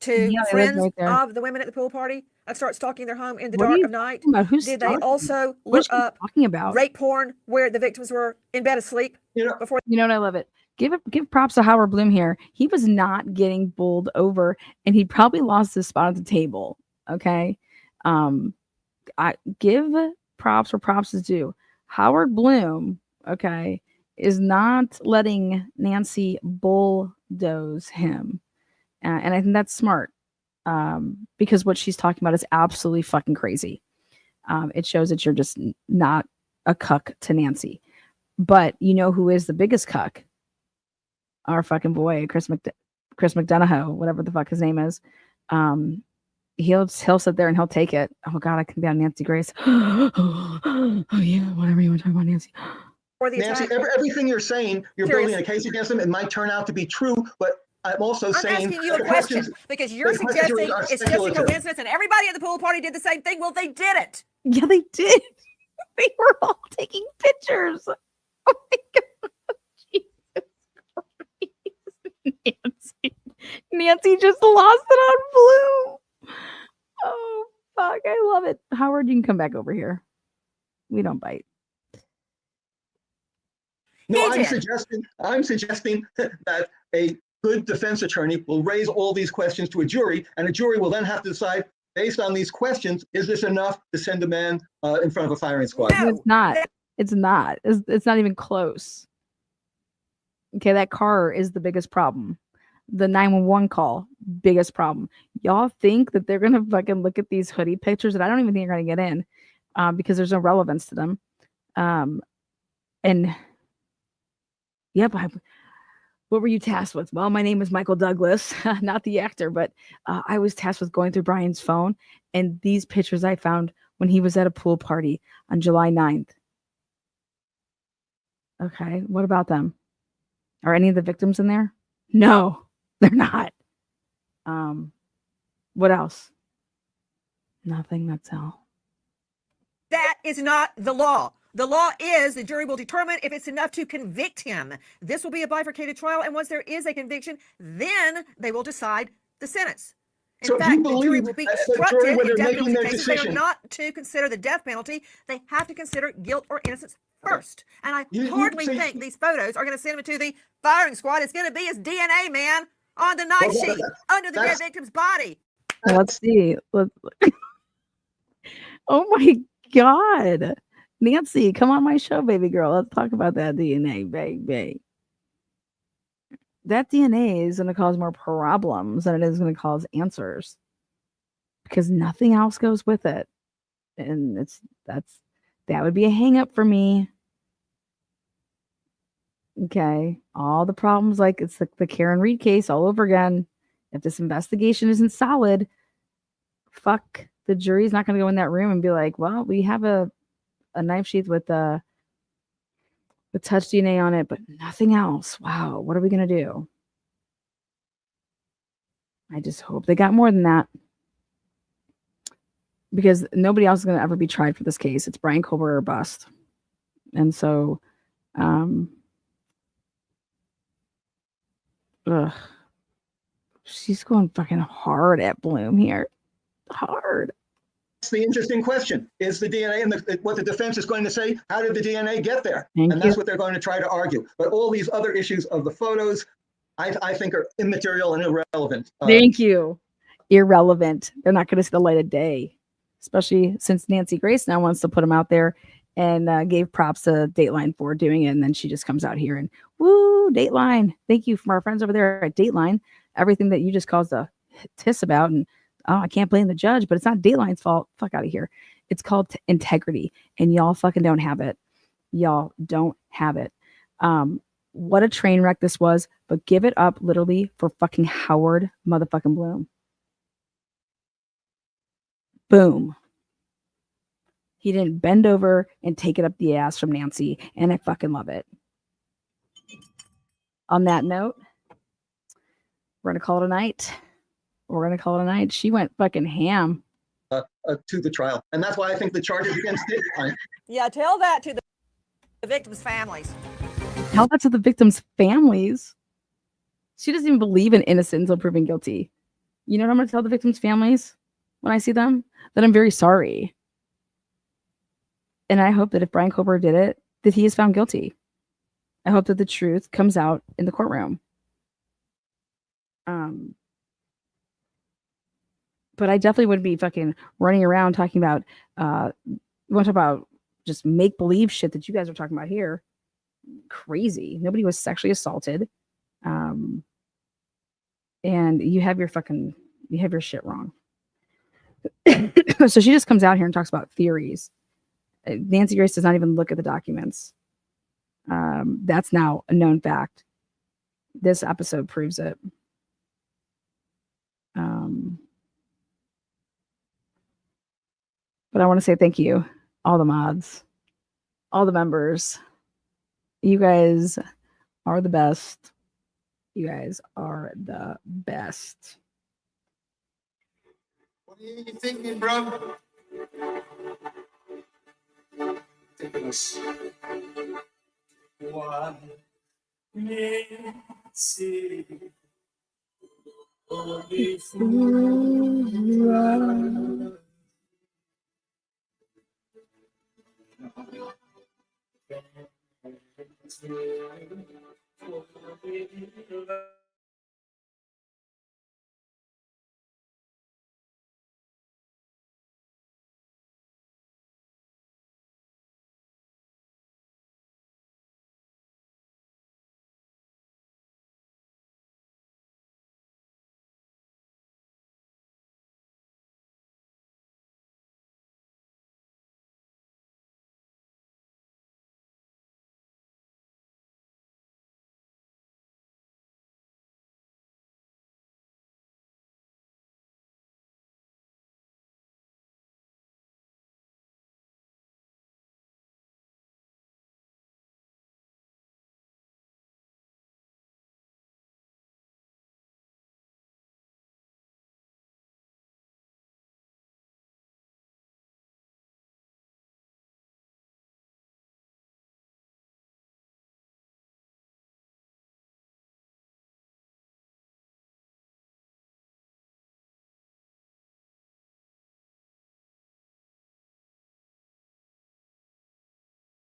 to friends of the women at the pool party and start stalking their home in the dark of night? Did they also look up rape porn where the victims were in bed asleep? Before what I love it. Give props to Howard Bloom here. He was not getting bowled over, and he probably lost his spot at the table. Okay, I give props where props is due. Howard Bloom, okay, is not letting Nancy bulldoze him, and I think that's smart, because what she's talking about is absolutely fucking crazy. It shows that you're just not a cuck to Nancy. But you know who is the biggest cuck? Our fucking boy, Chris McDonough, whatever the fuck his name is. He'll sit there and he'll take it. Oh God, I can be on Nancy Grace. Oh yeah, whatever you want to talk about, Nancy. Nancy, everything you're saying, you're building a case against them. It might turn out to be true, but I'm also saying asking you a question because you're suggesting it's just a coincidence, and everybody at the pool party did the same thing. Well, they did it. Yeah, they did. They were all taking pictures. Oh my God. Nancy just lost it on Blue. Oh fuck, I love it. Howard, you can come back over here. We don't bite. No, I'm suggesting that a good defense attorney will raise all these questions to a jury, and a jury will then have to decide, based on these questions, is this enough to send a man in front of a firing squad? No, it's not. It's not. It's not even close. Okay, that car is the biggest problem. The 911 call, biggest problem. Y'all think that they're gonna fucking look at these hoodie pictures that I don't even think are gonna get in, because there's no relevance to them. And yep, what were you tasked with? Well, my name is Michael Douglas, not the actor, but I was tasked with going through Bryan's phone, and these pictures I found when he was at a pool party on July 9th. Okay, what about them? Are any of the victims in there? No, they're not. What else? Nothing, that's all. That is not the law. The law is the jury will determine if it's enough to convict him. This will be a bifurcated trial, and once there is a conviction, then they will decide the sentence. In fact, the jury will be instructed in death penalty cases they are not to consider the death penalty. They have to consider guilt or innocence first. And I hardly think these photos are going to send him to the firing squad. It's going to be his DNA, man, on the knife sheet under the dead victim's body. Let's see. Oh my God. Nancy, come on my show, baby girl. Let's talk about that DNA, baby. That DNA is going to cause more problems than it is going to cause answers, because nothing else goes with it. And that would be a hang up for me. Okay. All the problems, like it's the Karen Reed case all over again. If this investigation isn't solid, fuck, the jury's not going to go in that room and be like, well, we have a knife sheath with touch DNA on it, but nothing else. Wow, what are we going to do? I just hope they got more than that, because nobody else is going to ever be tried for this case. It's Bryan Kohberger or bust. And so, she's going fucking hard at Bloom here. Hard. That's the interesting question. Is the DNA, and what the defense is going to say, how did the DNA get there? Thank and you. That's what they're going to try to argue. But all these other issues of the photos, I think are immaterial and irrelevant. Thank you. Irrelevant. They're not going to see the light of day, especially since Nancy Grace now wants to put them out there, and gave props to Dateline for doing it. And then she just comes out here and woo, Dateline. Thank you from our friends over there at Dateline. Everything that you just caused a tiss about, and oh, I can't blame the judge, but it's not Dateline's fault. Fuck out of here. It's called integrity, and y'all fucking don't have it. Y'all don't have it. What a train wreck this was, but give it up literally for fucking Howard motherfucking Bloom. Boom. He didn't bend over and take it up the ass from Nancy, and I fucking love it. On that note, we're going to call it a night. we're gonna call it a night. She went fucking ham. To the trial. And that's why I think the charges against Dateline. Yeah, tell that to the victims' families. Tell that to the victims' families. She doesn't even believe in innocence until proven guilty. You know what I'm going to tell the victims' families when I see them? That I'm very sorry. And I hope that if Bryan Kohberger did it, that he is found guilty. I hope that the truth comes out in the courtroom. But I definitely wouldn't be fucking running around talking about, you want to talk about just make-believe shit that you guys are talking about here. Crazy. Nobody was sexually assaulted. And you have your shit wrong. So she just comes out here and talks about theories. Nancy Grace does not even look at the documents. That's now a known fact. This episode proves it. But I want to say thank you, all the mods, all the members. You guys are the best. You guys are the best. What are you thinking, bro? Thinking one Nancy.